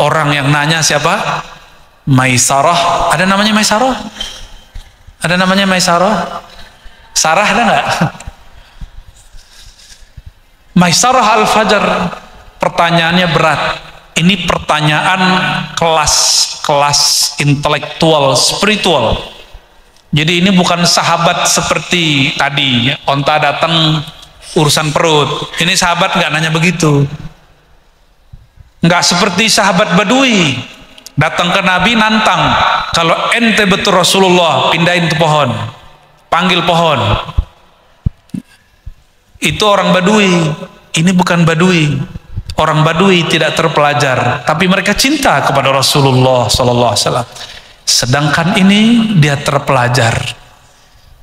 Orang yang nanya siapa? Maisarah. Ada namanya Maisarah? Ada namanya Maisarah? Sarah ada nggak? Maisarah al-Fajr. Pertanyaannya berat. Ini pertanyaan kelas intelektual, spiritual. Jadi ini bukan sahabat seperti tadi, onta datang urusan perut. Ini sahabat nggak nanya begitu. Nggak seperti sahabat Badui datang ke Nabi nantang, kalau ente betul Rasulullah, pindahin ke pohon, panggil pohon. Itu orang Badui. Ini bukan Badui. Orang Badui tidak terpelajar, tapi mereka cinta kepada Rasulullah SAW. Sedangkan ini dia terpelajar.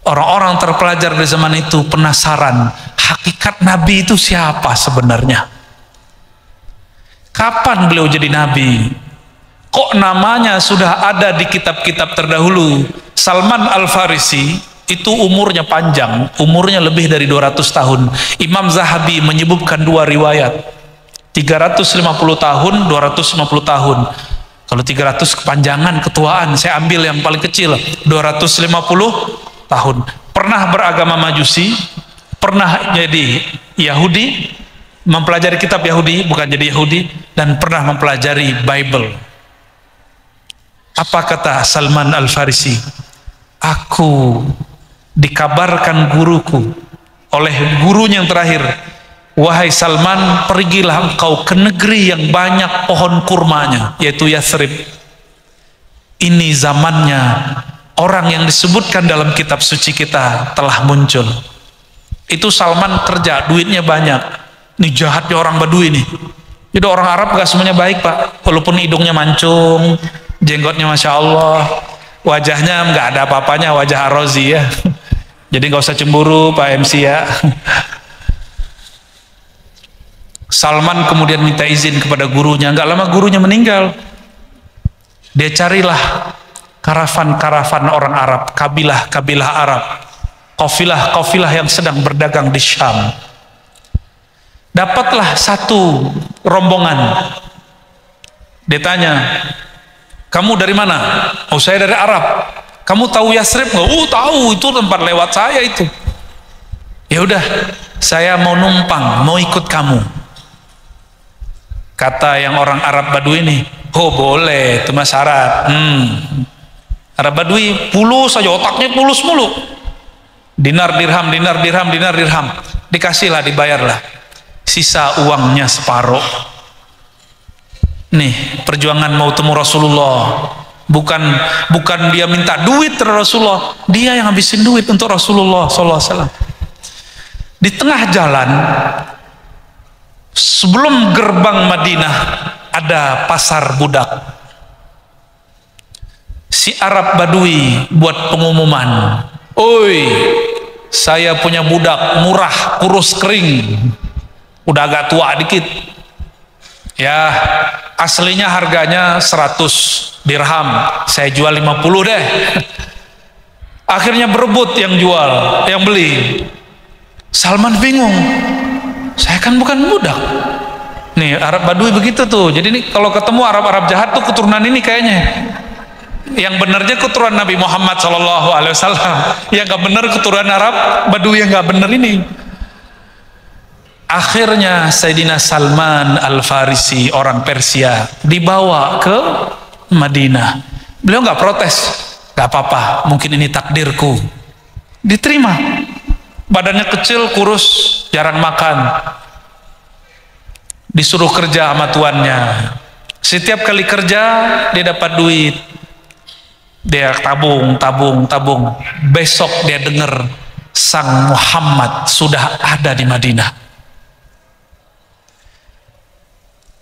Orang-orang terpelajar di zaman itu penasaran, hakikat Nabi itu siapa sebenarnya? Kapan beliau jadi nabi? Kok namanya sudah ada di kitab-kitab terdahulu? Salman Al-Farisi itu umurnya panjang, umurnya lebih dari 200 tahun. Imam Zahabi menyebutkan dua riwayat, 350 tahun, 250 tahun. Kalau 300 kepanjangan, ketuaan, saya ambil yang paling kecil, 250 tahun. Pernah beragama Majusi, pernah jadi Yahudi, mempelajari kitab Yahudi, bukan jadi Yahudi, dan pernah mempelajari Bible. Apa kata Salman Al-Farisi? Aku dikabarkan guruku oleh gurunya yang terakhir, wahai Salman, pergilah engkau ke negeri yang banyak pohon kurmanya, yaitu Yathrib. Ini zamannya orang yang disebutkan dalam kitab suci kita telah muncul. Itu Salman kerja, duitnya banyak. Ini jahatnya orang Badui nih. Jadi orang Arab gak semuanya baik, Pak. Walaupun hidungnya mancung, jenggotnya Masya Allah, wajahnya nggak ada apa-apanya, wajah Ar-Razi ya. Jadi gak usah cemburu Pak MC ya. Salman kemudian minta izin kepada gurunya. Nggak lama gurunya meninggal. Dia carilah karavan-karavan orang Arab, kabilah-kabilah Arab, kafilah-kafilah yang sedang berdagang di Syam. Dapatlah satu rombongan. Dia tanya, kamu dari mana? Oh, saya dari Arab. Kamu tahu Yathrib nggak? Oh, tahu, itu tempat lewat saya itu. Ya udah, saya mau numpang, mau ikut kamu. Kata yang orang Arab Badui ini, oh boleh, itu mah syarat. Arab Badui pulus saja, otaknya pulus mulu. Dinar dirham, dinar dirham, dinar dirham. Dikasihlah, dibayarlah. Sisa uangnya separuh. Nih, perjuangan mau temu Rasulullah. Bukan dia minta duit dari Rasulullah, dia yang habisin duit untuk Rasulullah SAW. Di tengah jalan, sebelum gerbang Madinah, ada pasar budak. Si Arab Badui buat pengumuman, oi, saya punya budak murah, kurus kering, udah agak tua dikit ya, aslinya harganya 100 dirham, saya jual 50 deh. Akhirnya berebut yang jual, yang beli. Salman bingung, saya kan bukan budak. Nih Arab Badui begitu tuh. Jadi nih kalau ketemu Arab-Arab jahat tuh keturunan ini kayaknya. Yang benernya keturunan Nabi Muhammad SAW. Yang gak bener keturunan Arab Badui yang gak bener ini. Akhirnya Sayyidina Salman Al-Farisi, orang Persia, dibawa ke Madinah. Beliau gak protes, gak apa-apa, mungkin ini takdirku. Diterima. Badannya kecil, kurus, jarang makan. Disuruh kerja sama tuannya. Setiap kali kerja dia dapat duit. Dia tabung. Besok dia dengar Sang Muhammad sudah ada di Madinah.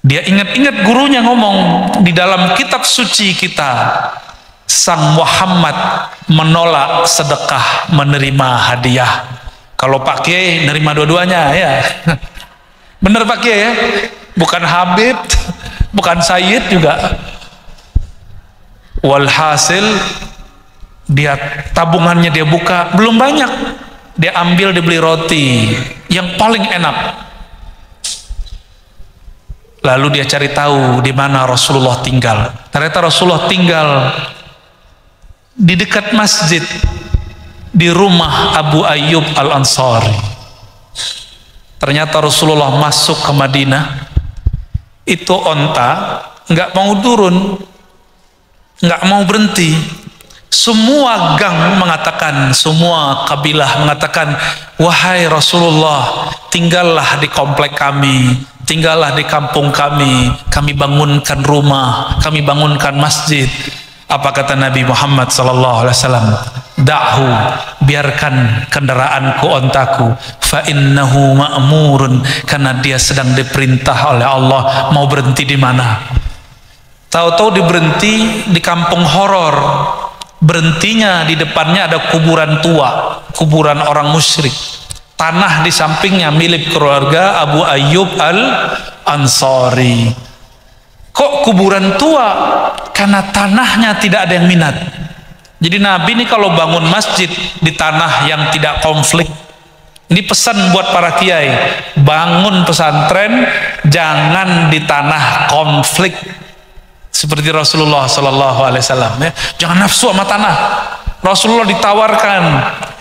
Dia ingat-ingat gurunya ngomong di dalam kitab suci kita, Sang Muhammad menolak sedekah, menerima hadiah. Kalau Pak Kiai nerima dua-duanya ya. Bener Pak Kiai ya? Bukan Habib, bukan Sayyid juga. Walhasil dia tabungannya dia buka, belum banyak. Dia ambil, dibeli roti yang paling enak. Lalu dia cari tahu di mana Rasulullah tinggal. Ternyata Rasulullah tinggal di dekat masjid, di rumah Abu Ayyub Al-Ansari. Ternyata Rasulullah masuk ke Madinah, itu onta nggak mau turun, nggak mau berhenti. Semua gang mengatakan, semua kabilah mengatakan, wahai Rasulullah, tinggallah di komplek kami, tinggallah di kampung kami bangunkan rumah, kami bangunkan masjid. Apa kata Nabi Muhammad SAW? Da'hu, biarkan kendaraanku, ontaku, fa innahu ma'murun, karena dia sedang diperintah oleh Allah. Mau berhenti di mana? Tahu-tahu diberhenti di kampung horor. Berhentinya di depannya ada kuburan tua, kuburan orang musyrik. Tanah di sampingnya milik keluarga Abu Ayyub Al-Ansari. Kok kuburan tua? Karena tanahnya tidak ada yang minat. Jadi Nabi ini kalau bangun masjid di tanah yang tidak konflik, ini pesan buat para kiai, bangun pesantren jangan di tanah konflik. seperti Rasulullah Sallallahu Alaihi Wasallam, ya. Jangan nafsu sama tanah. Rasulullah ditawarkan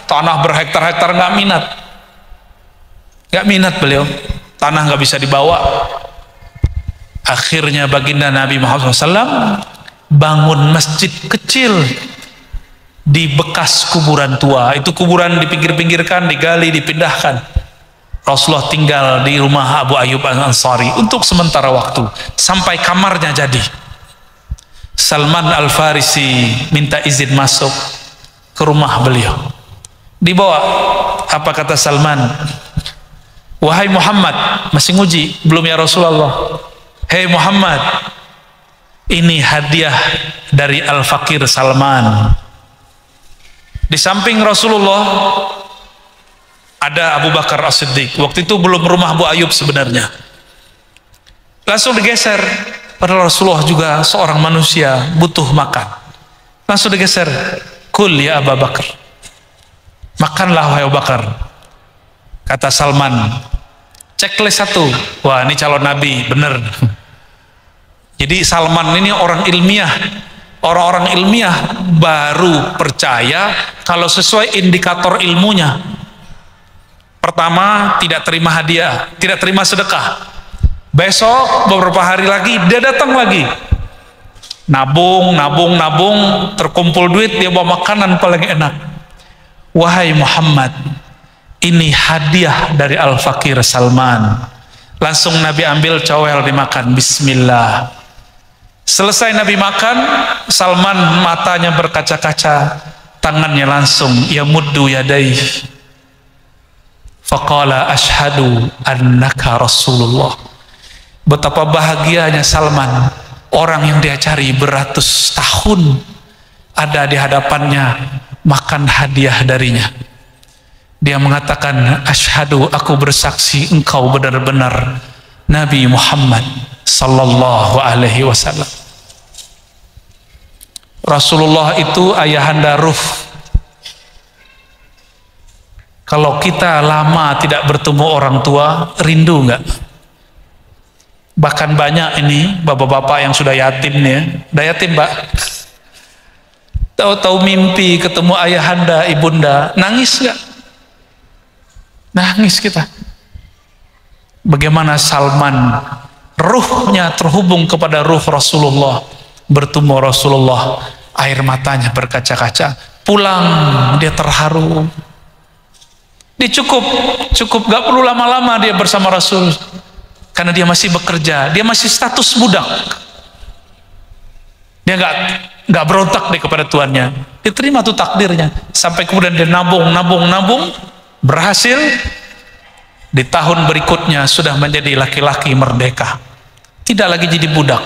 tanah berhektar-hektar, nggak minat beliau, tanah nggak bisa dibawa. Akhirnya baginda Nabi Muhammad SAW bangun masjid kecil di bekas kuburan tua. Itu kuburan dipinggir-pinggirkan, digali, dipindahkan. Rasulullah tinggal di rumah Abu Ayyub Al-Ansari untuk sementara waktu sampai kamarnya jadi. Salman Al-Farisi minta izin masuk ke rumah beliau. Dibawa, apa kata Salman? Wahai Muhammad, masih nguji, belum ya Rasulullah. Hei Muhammad, ini hadiah dari Al-Fakir Salman. Di samping Rasulullah ada Abu Bakar As-Siddiq. Waktu itu belum rumah Abu Ayyub sebenarnya. Langsung digeser. Padahal Rasulullah juga seorang manusia, butuh makan. Langsung digeser. Kul ya Abu Bakar. Makanlah wahai Abu Bakar. Kata Salman. Checklist 1. Wah, ini calon Nabi, bener. Jadi Salman ini orang ilmiah. Orang-orang ilmiah baru percaya kalau sesuai indikator ilmunya. Pertama, tidak terima hadiah, tidak terima sedekah. Besok beberapa hari lagi dia datang lagi. Nabung, terkumpul duit, dia bawa makanan paling enak. Wahai Muhammad, ini hadiah dari Al-Fakir Salman. Langsung Nabi ambil cowel dimakan. Bismillah. Selesai Nabi makan, Salman matanya berkaca-kaca, tangannya langsung ya muddu yadai. Faqala ashhadu annaka Rasulullah. Betapa bahagianya Salman, orang yang dia cari beratus tahun ada di hadapannya, makan hadiah darinya. Dia mengatakan, ashhadu, aku bersaksi engkau benar-benar Nabi Muhammad sallallahu alaihi wasallam. Rasulullah itu ayahanda ruh. Kalau kita lama tidak bertemu orang tua, rindu enggak? Bahkan banyak ini bapak-bapak yang sudah yatim nih ya. Udah yatim, Pak. Tahu-tahu mimpi ketemu ayahanda, ibunda, nangis enggak? Nangis kita. Bagaimana Salman ruhnya terhubung kepada ruh Rasulullah, bertemu Rasulullah, air matanya berkaca-kaca. Pulang dia terharu. Dia cukup gak perlu lama-lama dia bersama Rasul, karena dia masih bekerja, dia masih status budak. Dia gak berontak deh kepada tuannya. Dia terima tuh takdirnya. Sampai kemudian dia nabung, berhasil. Di tahun berikutnya sudah menjadi laki-laki merdeka, tidak lagi jadi budak.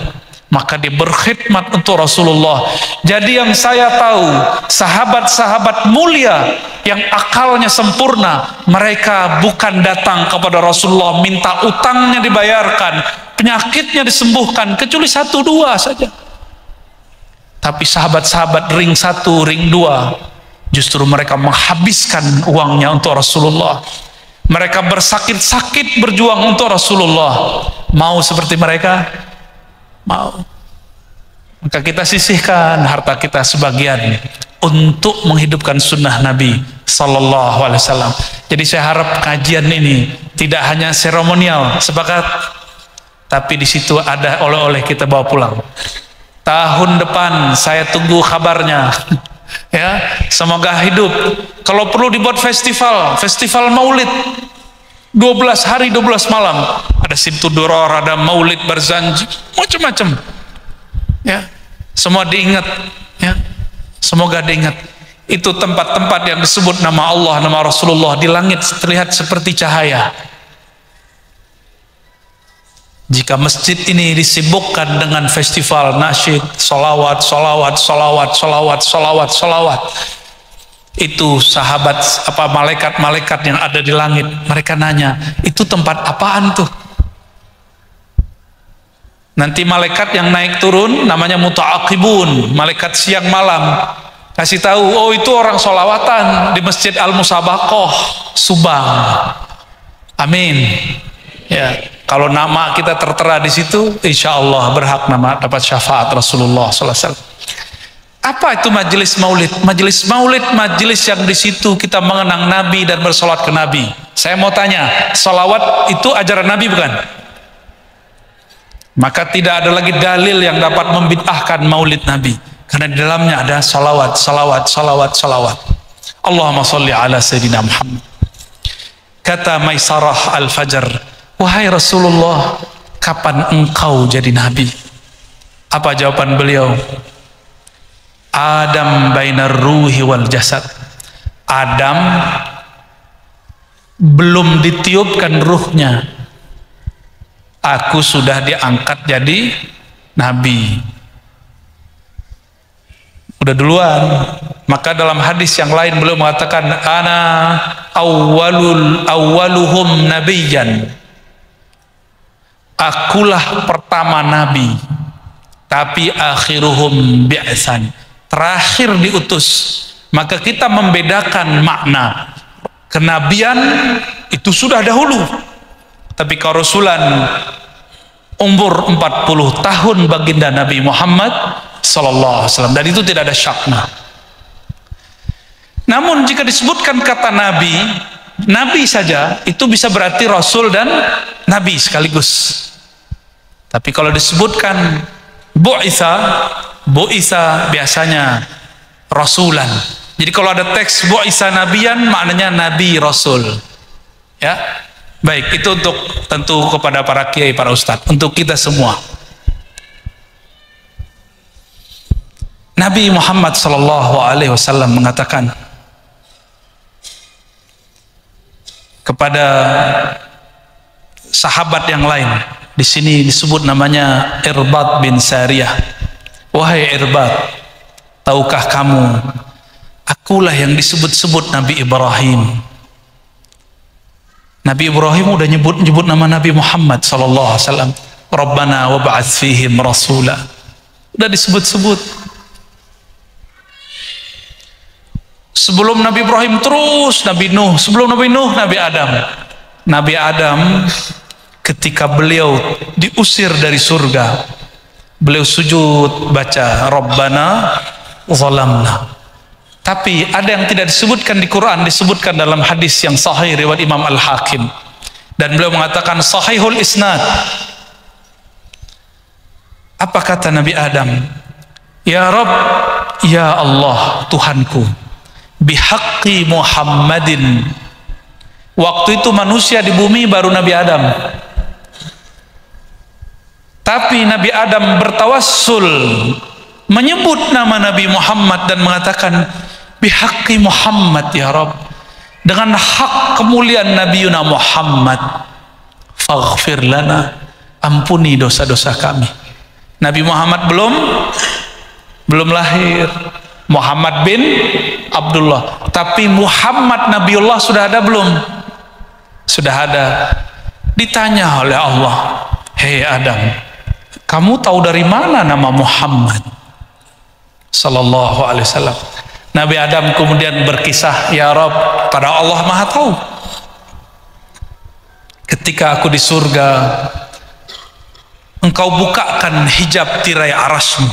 Maka dia berkhidmat untuk Rasulullah. Jadi yang saya tahu, sahabat-sahabat mulia yang akalnya sempurna, mereka bukan datang kepada Rasulullah minta utangnya dibayarkan, penyakitnya disembuhkan, kecuali 1-2 saja. Tapi sahabat-sahabat ring 1, ring 2, justru mereka menghabiskan uangnya untuk Rasulullah. Mereka bersakit-sakit berjuang untuk Rasulullah. Mau seperti mereka? Mau. Maka kita sisihkan harta kita sebagian untuk menghidupkan sunnah Nabi Sallallahu Alaihi Wasallam. Jadi saya harap kajian ini tidak hanya seremonial, sepakat, tapi di situ ada oleh-oleh kita bawa pulang. Tahun depan saya tunggu kabarnya. Ya, semoga hidup. Kalau perlu dibuat festival Maulid, 12 hari 12 malam, ada Sintu Duror, ada Maulid Barzanji, macam-macam. Ya, semua diingat. Ya, semoga diingat. Itu tempat-tempat yang disebut nama Allah, nama Rasulullah di langit terlihat seperti cahaya. Jika masjid ini disibukkan dengan festival nasyid, solawat, itu sahabat malaikat-malaikat yang ada di langit, mereka nanya, itu tempat apaan tuh? Nanti malaikat yang naik turun namanya muta'aqibun, malaikat siang malam, kasih tahu, oh itu orang solawatan di Masjid Al-Musabaqah Subang. Amin. Ya. Kalau nama kita tertera di situ, insya Allah berhak nama dapat syafaat Rasulullah SAW. Apa itu majelis maulid? Majelis maulid, majelis yang di situ kita mengenang Nabi dan bersolat ke Nabi. Saya mau tanya, salawat itu ajaran Nabi bukan? Maka tidak ada lagi dalil yang dapat membid'ahkan maulid Nabi, karena di dalamnya ada salawat, salawat, salawat, salawat. Allahumma sholli ala Sayyidina Muhammad. Kata Maisarah Al-Fajr, wahai Rasulullah, kapan engkau jadi Nabi? Apa jawaban beliau? Adam bainar ruhi wal jasad. Adam belum ditiupkan ruhnya, aku sudah diangkat jadi Nabi. Udah duluan. Maka dalam hadis yang lain beliau mengatakan, ana awwaluhum nabiyyan. Akulah pertama nabi, tapi akhiruhum bi'san. Terakhir diutus. Maka kita membedakan makna. Kenabian itu sudah dahulu, tapi kerasulan umur 40 tahun baginda Nabi Muhammad sallallahu alaihi wasallam, dan itu tidak ada syakna. Namun jika disebutkan kata nabi, nabi saja itu bisa berarti rasul dan nabi sekaligus. Tapi kalau disebutkan bu'isa biasanya rasulan. Jadi kalau ada teks bu'isa nabiyan, maknanya nabi rasul. Ya. Baik, itu untuk tentu kepada para kiai, para ustadz, untuk kita semua. Nabi Muhammad sallallahu alaihi wasallam mengatakan kepada sahabat yang lain, di sini disebut namanya Irbad bin Sariyah. Wahai Irbad, tahukah kamu, akulah yang disebut-sebut Nabi Ibrahim. Nabi Ibrahim udah nyebut nama Nabi Muhammad sallallahu alaihi wasallam. Rabbana wa ba'ats fihim rasula. Udah disebut-sebut. Sebelum Nabi Ibrahim terus Nabi Nuh, sebelum Nabi Nuh Nabi Adam. Nabi Adam ketika beliau diusir dari surga, beliau sujud baca Rabbana zalamna. Tapi ada yang tidak disebutkan di Quran, disebutkan dalam hadis yang sahih riwayat Imam Al-Hakim, dan beliau mengatakan sahihul isnad. Apa kata Nabi Adam? Ya Rabb, ya Allah, Tuhanku, bihaqqi Muhammadin. Waktu itu manusia di bumi baru Nabi Adam, tapi Nabi Adam bertawassul menyebut nama Nabi Muhammad dan mengatakan bihaqqi Muhammad ya Rabb, dengan hak kemuliaan Nabi Muhammad, faghfir lana, ampuni dosa-dosa kami. Nabi Muhammad belum lahir, Muhammad bin Abdullah, tapi Muhammad Nabiullah sudah ada belum? Sudah ada. Ditanya oleh Allah, hei Adam, kamu tahu dari mana nama Muhammad sallallahu alaihi wasallam? Nabi Adam kemudian berkisah, ya Rabb, pada Allah Maha tahu. Ketika aku di surga, engkau bukakan hijab tirai arasmu,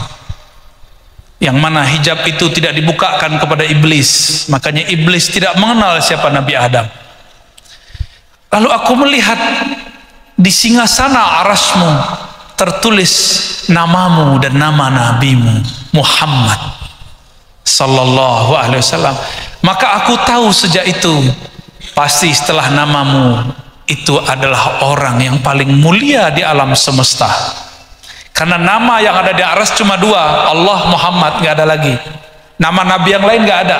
yang mana hijab itu tidak dibukakan kepada iblis, makanya iblis tidak mengenal siapa Nabi Adam. Lalu aku melihat di singgasana arasmu tertulis namamu dan nama nabimu Muhammad sallallahu alaihi wasallam. Maka aku tahu sejak itu pasti setelah namamu itu adalah orang yang paling mulia di alam semesta. Karena nama yang ada di aras cuma dua, Allah, Muhammad, nggak ada lagi. Nama nabi yang lain nggak ada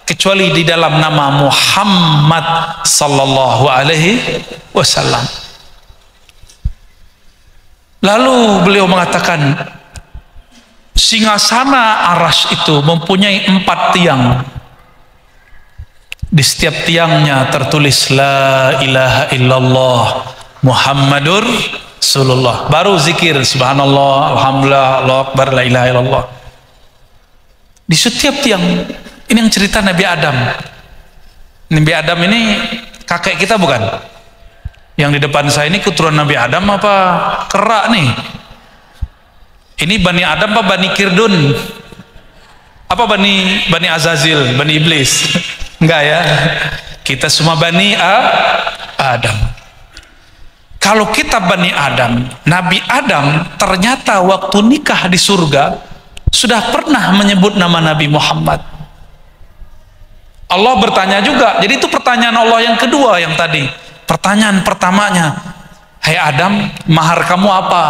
kecuali di dalam nama Muhammad sallallahu alaihi wasallam. Lalu beliau mengatakan, singgasana aras itu mempunyai 4 tiang. Di setiap tiangnya tertulis la ilaha illallah Muhammadur Rasulullah. Baru zikir subhanallah, alhamdulillah, Allahu akbar, la ilaha illallah. Di setiap tiang. Ini yang cerita Nabi Adam. Nabi Adam ini kakek kita bukan? Yang di depan saya ini keturunan Nabi Adam apa kera nih? Ini Bani Adam apa Bani Kirdun? Apa Bani Azazil, Bani Iblis? Enggak ya. Kita semua Bani Adam. Kalau kita Bani Adam, Nabi Adam ternyata waktu nikah di surga sudah pernah menyebut nama Nabi Muhammad. Allah bertanya juga. Jadi itu pertanyaan Allah yang kedua yang tadi. Pertanyaan pertamanya, hai Adam, mahar kamu apa?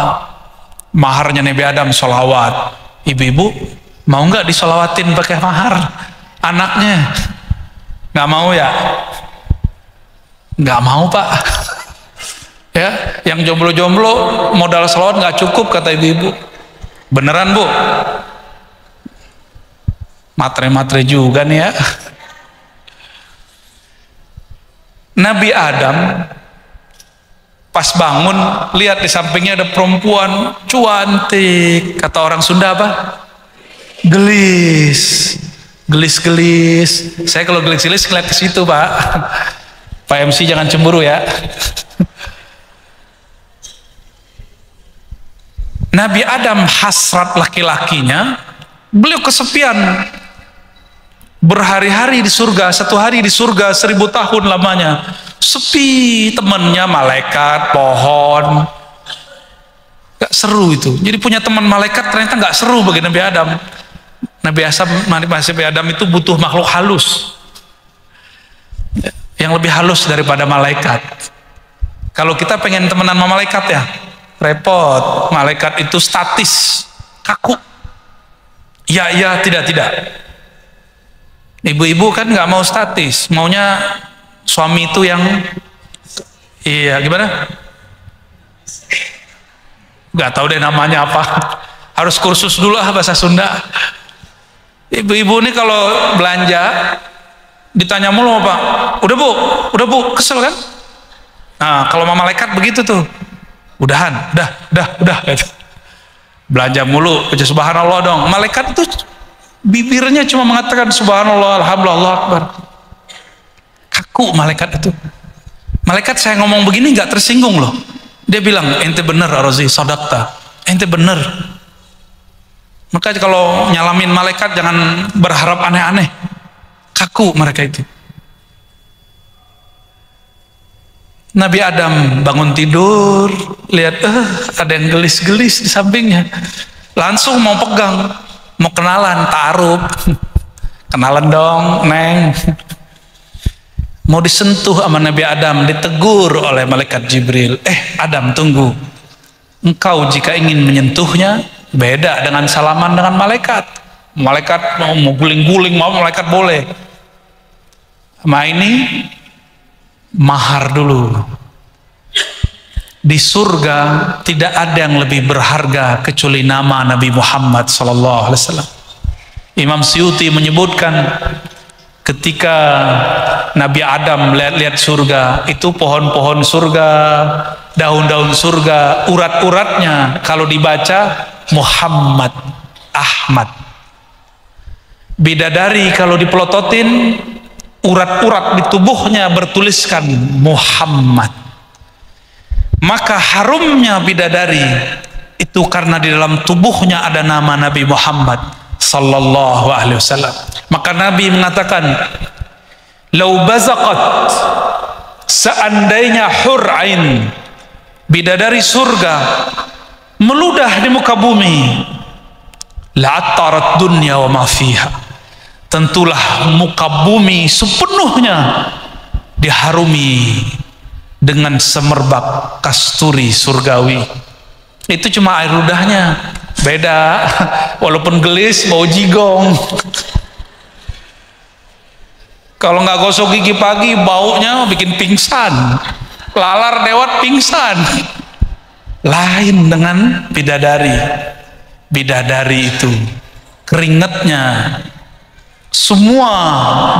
Maharnya Nabi Adam sholawat. Ibu-ibu mau nggak disolawatin pakai mahar? Anaknya nggak mau ya? Nggak mau Pak. Ya, yang jomblo-jomblo modal sholawat nggak cukup kata ibu-ibu. Beneran Bu? Matre-matre juga nih ya. Nabi Adam pas bangun lihat di sampingnya ada perempuan cantik, kata orang Sunda apa? Gelis, gelis-gelis. Saya kalau gelis-gelis ngeliat ke situ Pak. Pak MC jangan cemburu ya. Nabi Adam hasrat laki-lakinya, beliau kesepian. Berhari-hari di surga, 1 hari di surga 1000 tahun lamanya. Sepi, temannya malaikat, pohon. Gak seru itu. Jadi punya teman malaikat ternyata gak seru bagi Nabi Adam. Nabi Adam itu butuh makhluk halus. Yang lebih halus daripada malaikat. Kalau kita pengen temenan sama malaikat ya, repot. Malaikat itu statis, kaku. Ya, tidak. Ibu-ibu kan nggak mau statis, maunya suami itu yang gimana? Nggak tahu deh namanya apa. Harus kursus dulu bahasa Sunda. Ibu-ibu ini kalau belanja ditanya mulu Pak, udah bu, kesel kan? Nah kalau sama malaikat begitu tuh, udah. Gitu. Belanja mulu, baca subhanallah dong. Malaikat itu bibirnya cuma mengatakan subhanallah, alhamdulillah, Allah akbar. Kaku malaikat itu. Malaikat saya ngomong begini nggak tersinggung loh. Dia bilang, ente bener Rozi, sodakta, ente bener. Maka kalau nyalamin malaikat jangan berharap aneh-aneh. Kaku mereka itu. Nabi Adam bangun tidur, lihat ada yang gelis-gelis di sampingnya. Langsung mau pegang. Mau kenalan, ta'aruf. Kenalan dong, Neng. Mau disentuh sama Nabi Adam, ditegur oleh malaikat Jibril. Adam, tunggu. Engkau jika ingin menyentuhnya, beda dengan salaman dengan malaikat. Malaikat mau guling-guling, mau malaikat boleh. Sama ini, mahar dulu. Di surga tidak ada yang lebih berharga kecuali nama Nabi Muhammad SAW. Imam Suyuti menyebutkan ketika Nabi Adam lihat surga, itu pohon-pohon surga, daun-daun surga, urat-uratnya kalau dibaca Muhammad, Ahmad. Bidadari kalau dipelototin, urat-urat di tubuhnya bertuliskan Muhammad. Maka harumnya bidadari itu karena di dalam tubuhnya ada nama Nabi Muhammad sallallahu alaihi wasallam. Maka Nabi mengatakan, "Lau bazaqat", seandainya hur ain, bidadari surga meludah di muka bumi, la'attarat dunya wa ma fiha, tentulah muka bumi sepenuhnya diharumi dengan semerbak kasturi surgawi. Itu cuma air ludahnya, beda. Walaupun gelis bau jigong. Kalau nggak gosok gigi pagi, baunya bikin pingsan. Lalar dewat pingsan. Lain dengan bidadari. Bidadari itu keringatnya, semua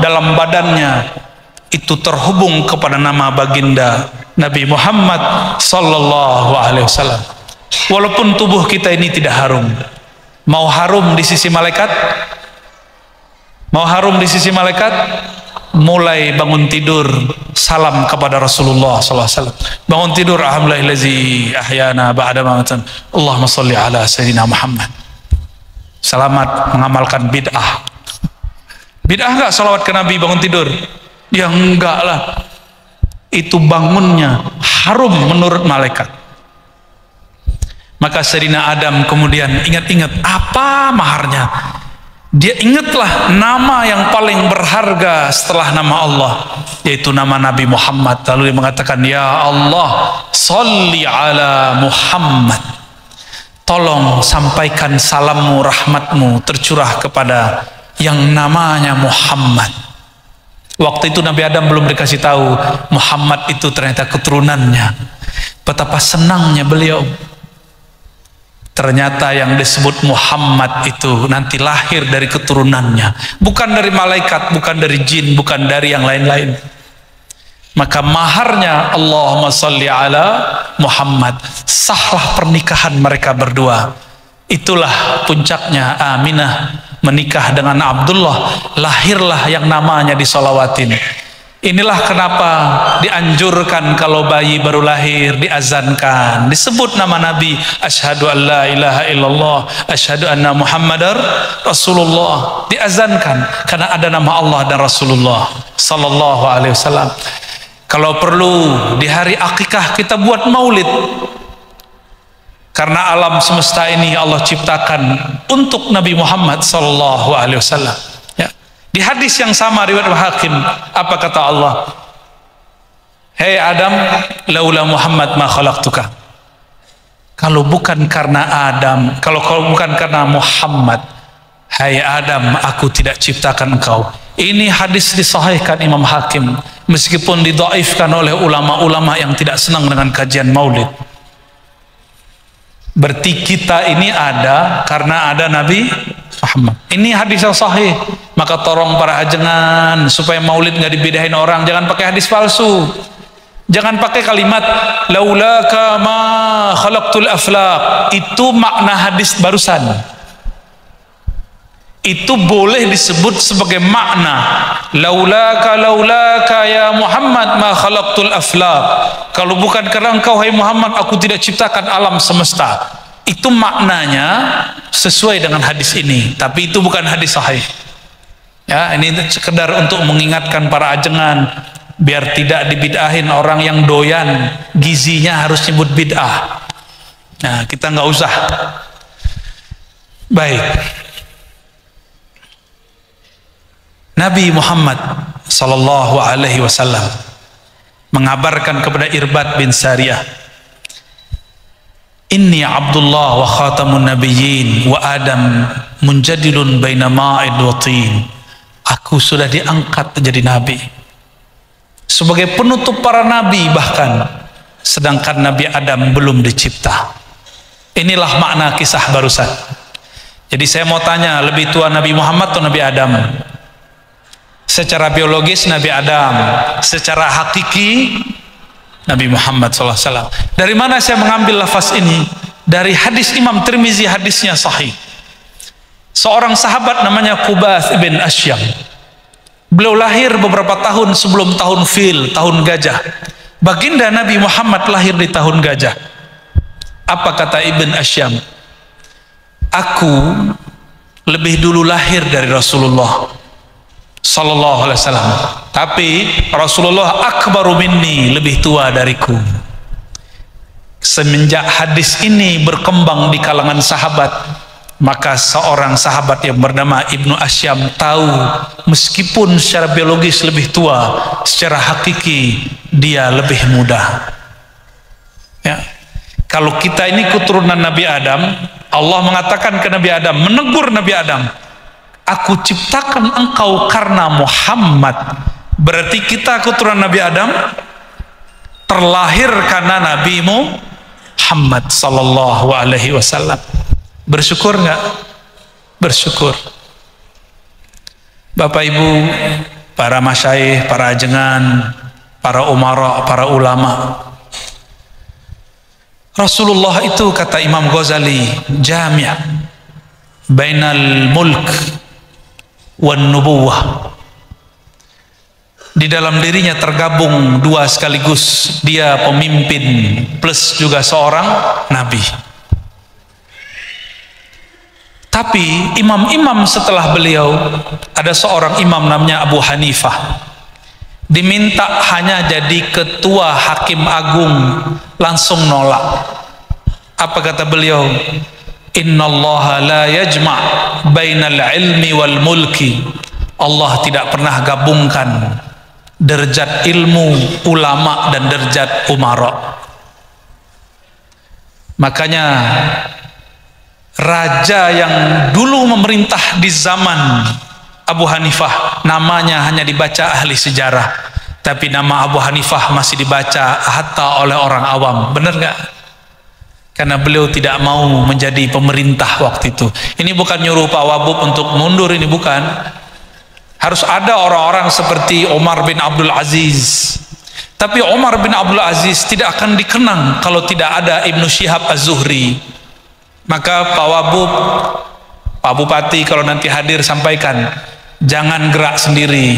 dalam badannya itu terhubung kepada nama baginda Nabi Muhammad sallallahu alaihi wasallam. Walaupun tubuh kita ini tidak harum, mau harum di sisi malaikat? Mau harum di sisi malaikat? mulai bangun tidur salam kepada Rasulullah SAW. Bangun tidur, alhamdulillahillazi ahyana ba'da mamatan, Allahumma sholli ala sayyidina Muhammad. Selamat mengamalkan bid'ah. Bid'ah enggak salawat ke Nabi bangun tidur? Ya enggak lah. Itu bangunnya harum menurut malaikat. Maka Sayyidina Adam kemudian ingat-ingat apa maharnya. Dia ingatlah nama yang paling berharga setelah nama Allah, yaitu nama Nabi Muhammad. Lalu dia mengatakan, ya Allah, sholli ala Muhammad. Tolong sampaikan salammu, rahmatmu tercurah kepada yang namanya Muhammad. Waktu itu Nabi Adam belum dikasih tahu Muhammad itu ternyata keturunannya. Betapa senangnya beliau. Ternyata yang disebut Muhammad itu nanti lahir dari keturunannya, bukan dari malaikat, bukan dari jin, bukan dari yang lain-lain. Maka maharnya Allahumma sholli ala Muhammad. Sahlah pernikahan mereka berdua. Itulah puncaknya. Aminah menikah dengan Abdullah, lahirlah yang namanya disolawatin. Inilah kenapa dianjurkan kalau bayi baru lahir diazankan, disebut nama Nabi, asyhadu an la ilaha illallah, asyhadu anna Muhammadar Rasulullah, diazankan karena ada nama Allah dan Rasulullah sallallahu alaihi wasallam. Kalau perlu di hari akikah kita buat maulid, karena alam semesta ini Allah ciptakan untuk Nabi Muhammad sallallahu alaihi wasallam. Di hadis yang sama riwayat Hakim, apa kata Allah? Hei Adam, laula Muhammad ma khalaqtuka. Kalau bukan karena Adam, kalau bukan karena Muhammad, hai Adam, aku tidak ciptakan engkau. Ini hadis disahihkan Imam Hakim, meskipun didhaifkan oleh ulama-ulama yang tidak senang dengan kajian maulid. Berarti kita ini ada karena ada Nabi Muhammad. Ini hadis yang sahih. Maka tolong para ajengan supaya maulid nggak dibedain orang, jangan pakai hadis palsu. Jangan pakai kalimat laulaka ma khalaqtul aflaq. Itu makna hadis barusan. Itu boleh disebut sebagai makna laulaka ya Muhammad ma khalaqtul aflaq. Kalau bukan karena engkau hai Muhammad, aku tidak ciptakan alam semesta. Itu maknanya sesuai dengan hadis ini, tapi itu bukan hadis sahih. Ya, ini sekedar untuk mengingatkan para ajengan biar tidak dibid'ahin orang yang doyan gizinya harus nyebut bid'ah. Nah, kita nggak usah. Baik. Nabi Muhammad sallallahu alaihi wasallam mengabarkan kepada Irbad bin Sariyah, inni Abdullah wa khatamun nabiyyin wa Adam munjadilun baina ma'id wa tin. Aku sudah diangkat menjadi nabi, sebagai penutup para nabi bahkan, sedangkan Nabi Adam belum dicipta. Inilah makna kisah barusan. Jadi saya mau tanya, lebih tua Nabi Muhammad atau Nabi Adam? Secara biologis Nabi Adam, secara hakiki Nabi Muhammad SAW. Dari mana saya mengambil lafaz ini? Dari hadis Imam Tirmizi, hadisnya sahih. Seorang sahabat namanya Qubath ibn Asyam. Beliau lahir beberapa tahun sebelum tahun fil, tahun gajah. Baginda Nabi Muhammad lahir di tahun gajah. Apa kata Ibn Asyam? Aku lebih dulu lahir dari Rasulullah sallallahu alaihi wasallam, tapi Rasulullah akbaru minni, lebih tua dariku. Semenjak hadis ini berkembang di kalangan sahabat, maka seorang sahabat yang bernama Ibnu Asyam tahu meskipun secara biologis lebih tua, secara hakiki dia lebih muda. Ya. Kalau kita ini keturunan Nabi Adam, Allah mengatakan ke Nabi Adam, menegur Nabi Adam, aku ciptakan engkau karena Muhammad. Berarti kita keturunan Nabi Adam terlahir karena Nabi Muhammad sallallahu alaihi wasallam. Bersyukur nggak? Bersyukur. Bapak Ibu, para masyayikh, para ajengan, para umara, para ulama. Rasulullah itu, kata Imam Ghazali, jami' bainal mulk wan nubuwah. di dalam dirinya tergabung dua sekaligus, dia pemimpin plus juga seorang nabi. Tapi imam-imam setelah beliau, ada seorang imam namanya Abu Hanifah, diminta hanya jadi ketua hakim agung, langsung nolak. Apa kata beliau? Innallaha la yajma' bainal ilmi wal mulki. Allah tidak pernah gabungkan derajat ilmu ulama dan derajat umara. Makanya raja yang dulu memerintah di zaman Abu Hanifah namanya hanya dibaca ahli sejarah, tapi nama Abu Hanifah masih dibaca hatta oleh orang awam. Benar nggak? Karena beliau tidak mau menjadi pemerintah waktu itu. Ini bukan nyuruh Pak Wabub untuk mundur, ini bukan. Harus ada orang-orang seperti Umar bin Abdul Aziz. Tapi Umar bin Abdul Aziz tidak akan dikenang kalau tidak ada Ibnu Syihab Az-Zuhri. Maka Pak Wabub, Pak Bupati kalau nanti hadir sampaikan, jangan gerak sendiri,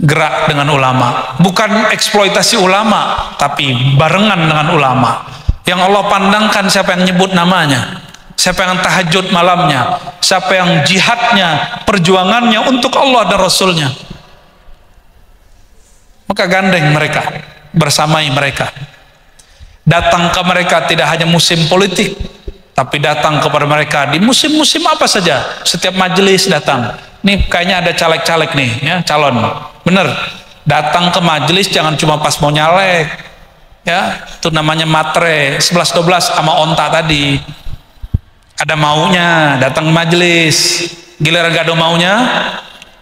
gerak dengan ulama. Bukan eksploitasi ulama, tapi barengan dengan ulama. Yang Allah pandangkan siapa yang nyebut namanya, siapa yang tahajud malamnya, siapa yang jihadnya, perjuangannya untuk Allah dan Rasulnya. Maka gandeng mereka, bersamai mereka. Datang ke mereka tidak hanya musim politik, tapi datang kepada mereka di musim-musim apa saja. Setiap majelis datang. Nih kayaknya ada caleg-caleg nih, ya, calon. Bener. Datang ke majelis jangan cuma pas mau nyalek, ya. Itu namanya matre 11-12 sama onta tadi. Ada maunya datang ke majelis. Giliran gak ada maunya,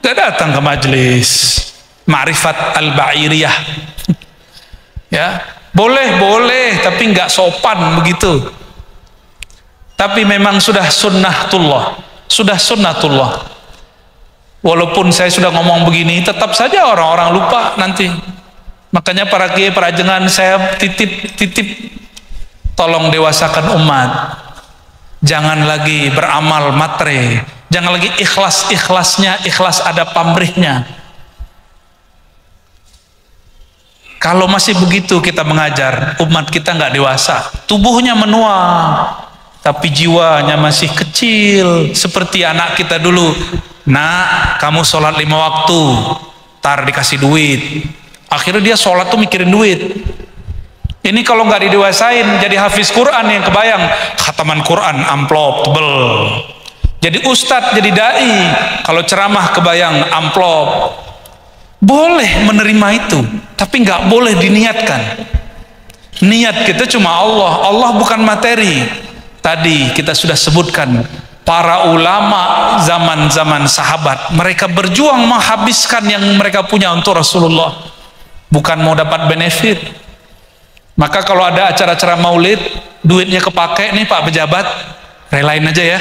gak datang ke majelis. Ma'rifat al-ba'iriyah. Ya. Boleh, tapi nggak sopan begitu. Tapi memang sudah sunnatullah. Walaupun saya sudah ngomong begini, tetap saja orang-orang lupa nanti. Makanya para kiai perajengan saya titip, tolong dewasakan umat. Jangan lagi beramal matre, jangan lagi ikhlas-ikhlasnya, ikhlas ada pamrihnya. Kalau masih begitu kita mengajar, umat kita nggak dewasa, tubuhnya menua, tapi jiwanya masih kecil, seperti anak kita dulu. Nak, kamu sholat 5 waktu, tar dikasih duit. Akhirnya dia sholat tuh mikirin duit. Ini kalau nggak didewasain, jadi hafiz Quran yang kebayang, khataman Quran amplop tebel. Jadi ustadz, jadi dai, kalau ceramah kebayang amplop. Boleh menerima itu, tapi nggak boleh diniatkan. Niat kita cuma Allah, Allah bukan materi. Tadi kita sudah sebutkan, para ulama zaman-zaman sahabat, mereka berjuang menghabiskan yang mereka punya untuk Rasulullah, bukan mau dapat benefit. Maka kalau ada acara-acara maulid, duitnya kepake nih Pak Pejabat, relain aja ya.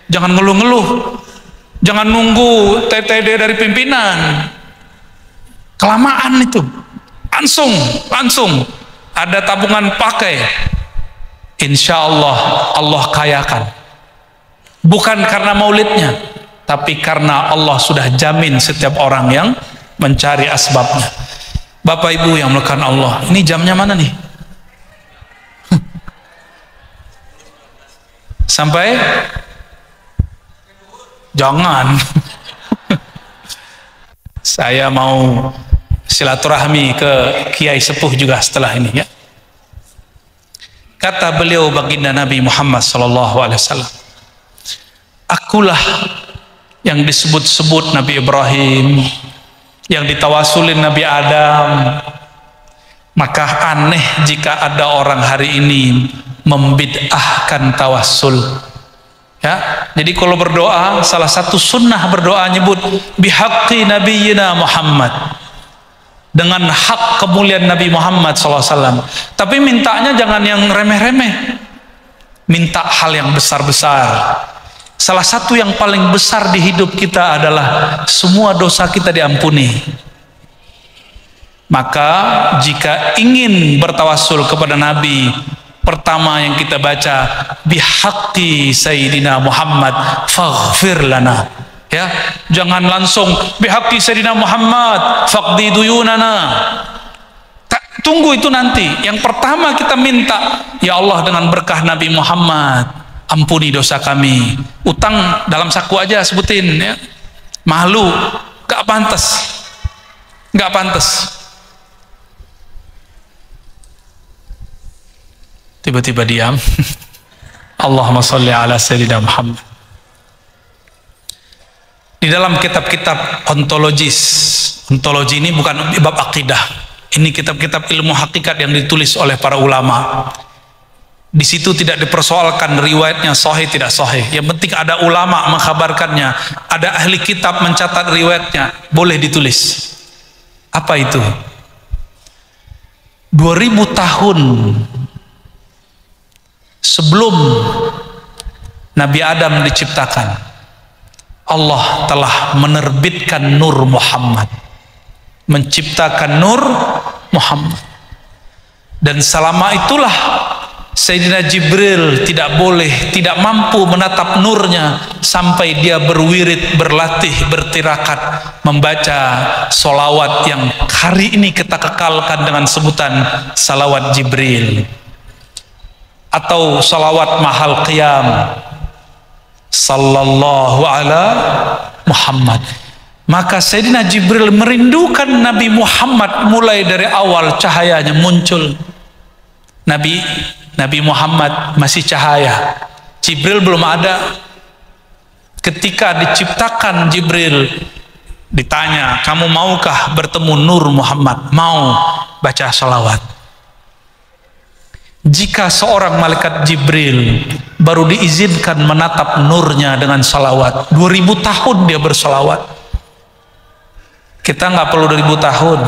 Jangan ngeluh-ngeluh, jangan nunggu TTD dari pimpinan. Kelamaan itu, langsung ada tabungan pakai, insya Allah Allah kayakan. Bukan karena maulidnya, tapi karena Allah sudah jamin setiap orang yang mencari asbabnya. Bapak Ibu yang melakukan Allah, ini jamnya mana nih? Sampai? Jangan. Saya mau silaturahmi ke Kiai Sepuh juga setelah ini, ya. Kata beliau baginda Nabi Muhammad SAW, akulah yang disebut-sebut Nabi Ibrahim, yang ditawasulin Nabi Adam. Maka aneh jika ada orang hari ini membid'ahkan tawasul. Ya, jadi kalau berdoa, salah satu sunnah berdoa nyebut bihaqqi nabiyyina Muhammad, dengan hak kemuliaan Nabi Muhammad SAW. Tapi mintanya jangan yang remeh-remeh, minta hal yang besar-besar. Salah satu yang paling besar di hidup kita adalah semua dosa kita diampuni. Maka jika ingin bertawasul kepada Nabi, pertama yang kita baca bihaqqi sayyidina Muhammad faghfir lana, Ya, jangan langsung bihaqqi Sayyidina Muhammad faqdi duyunana. Tunggu itu nanti. Yang pertama kita minta, ya Allah dengan berkah Nabi Muhammad, ampuni dosa kami. Utang dalam saku aja sebutin ya. Malu, gak pantas. Gak pantas. Tiba-tiba diam. Allahumma sholli ala Sayyidina Muhammad. Di dalam kitab-kitab ontologis, ontologi ini bukan bab akidah. Ini kitab-kitab ilmu hakikat yang ditulis oleh para ulama. Di situ tidak dipersoalkan riwayatnya sahih tidak sahih. Yang penting ada ulama mengkhabarkannya, ada ahli kitab mencatat riwayatnya, boleh ditulis. Apa itu? 2000 tahun sebelum Nabi Adam diciptakan, Allah telah menerbitkan Nur Muhammad, menciptakan Nur Muhammad. Dan selama itulah Sayyidina Jibril tidak mampu menatap nurnya sampai dia berwirid, berlatih, bertirakat membaca solawat yang hari ini kita kekalkan dengan sebutan salawat Jibril atau salawat mahal qiyam, sallallahu ala Muhammad. Maka Sayyidina Jibril merindukan Nabi Muhammad mulai dari awal cahayanya muncul. Nabi Muhammad masih cahaya, Jibril belum ada. Ketika diciptakan Jibril, ditanya, kamu maukah bertemu Nur Muhammad? Mau. Baca salawat. Jika seorang malaikat Jibril baru diizinkan menatap nurnya dengan salawat, 2000 tahun dia bersalawat. Kita nggak perlu 2000 tahun.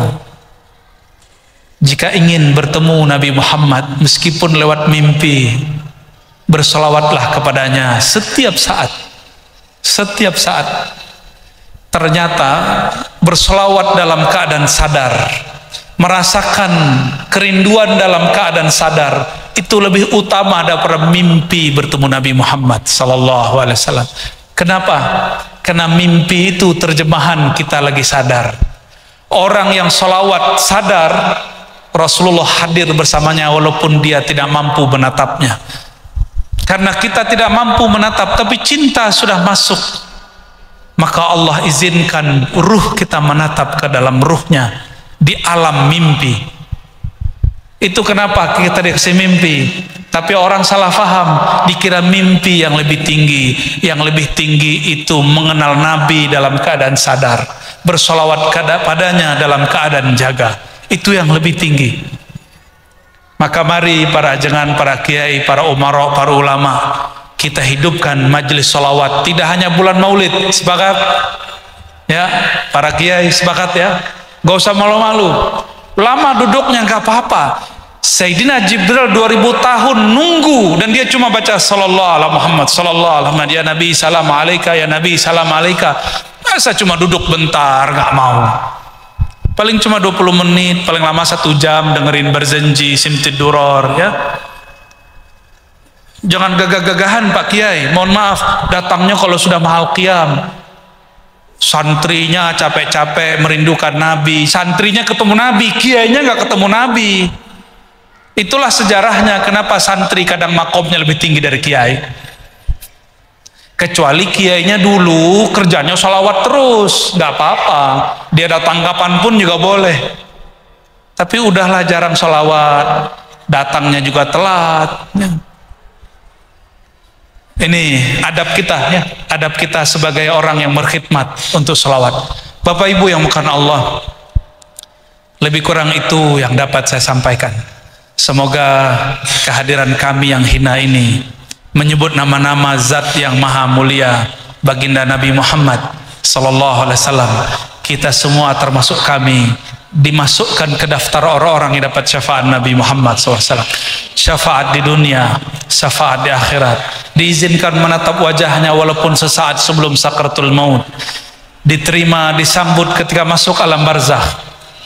Jika ingin bertemu Nabi Muhammad, meskipun lewat mimpi, bersalawatlah kepadanya setiap saat. Setiap saat. Ternyata bersalawat dalam keadaan sadar, merasakan kerinduan dalam keadaan sadar, itu lebih utama daripada mimpi bertemu Nabi Muhammad sallallahu alaihi wasallam. Kenapa? Karena mimpi itu terjemahan kita lagi sadar. Orang yang salawat sadar, Rasulullah hadir bersamanya walaupun dia tidak mampu menatapnya. Karena kita tidak mampu menatap, tapi cinta sudah masuk, maka Allah izinkan ruh kita menatap ke dalam ruhnya di alam mimpi. Itu kenapa kita dikasih mimpi. Tapi orang salah faham, dikira mimpi yang lebih tinggi. Yang lebih tinggi itu mengenal Nabi dalam keadaan sadar, bersolawat padanya dalam keadaan jaga. Itu yang lebih tinggi. Maka mari para ajengan, para kiai, para umara, para ulama, kita hidupkan majelis solawat. Tidak hanya bulan Maulid. Sepakat? Ya, para kiai sepakat ya. Gak usah malu-malu. Lama duduknya gak apa-apa. Sayyidina Jibril 2000 tahun nunggu dan dia cuma baca sallallahu alaihi Muhammad, sallallahu alaihi Muhammad, ya Nabi salam alaika, ya Nabi salam alaika. Masa cuma duduk bentar, gak mau. Paling cuma 20 menit, paling lama 1 jam dengerin berjanji simtid duror ya. Jangan gagah-gagahan Pak Kiai, mohon maaf, datangnya kalau sudah mahal qiyam. Santrinya capek-capek merindukan Nabi, santrinya ketemu Nabi, kiainya nggak ketemu Nabi. Itulah sejarahnya kenapa santri kadang makomnya lebih tinggi dari kiai. Kecuali kiainya dulu kerjanya salawat terus, nggak apa-apa, dia datang kapanpun juga boleh. Tapi udahlah jarang salawat, datangnya juga telat. Ini adab kita ya, adab kita sebagai orang yang berkhidmat untuk salawat. Bapak Ibu yang bukan Allah, lebih kurang itu yang dapat saya sampaikan. Semoga kehadiran kami yang hina ini menyebut nama-nama zat yang maha mulia, baginda Nabi Muhammad sallallahu alaihi wasallam, kita semua termasuk kami dimasukkan ke daftar orang-orang yang dapat syafaat Nabi Muhammad SAW. Syafaat di dunia, syafaat di akhirat, diizinkan menatap wajahnya walaupun sesaat sebelum sakratul maut, diterima, disambut ketika masuk alam barzakh,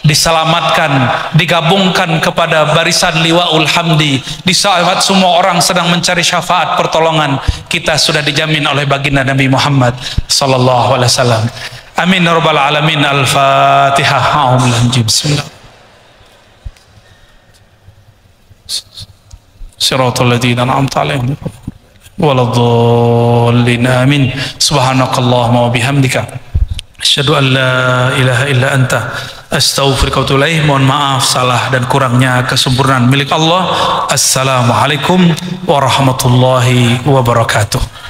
diselamatkan, digabungkan kepada barisan liwaul hamdi. Di saat semua orang sedang mencari syafaat pertolongan, kita sudah dijamin oleh baginda Nabi Muhammad sallallahu alaihi wasallam. Amin ya rabbal alamin. Al-Fatihah. Bismillah. Siratal ladzina an'amta 'alaihim waladdallin. Amin. Subhanakallahumma wa bihamdika asyhadu an la ilaha illa anta astaghfiruka wa atubu ilaik. Mohon maaf salah dan kurangnya, kesempurnaan milik Allah. Assalamualaikum warahmatullahi wabarakatuh.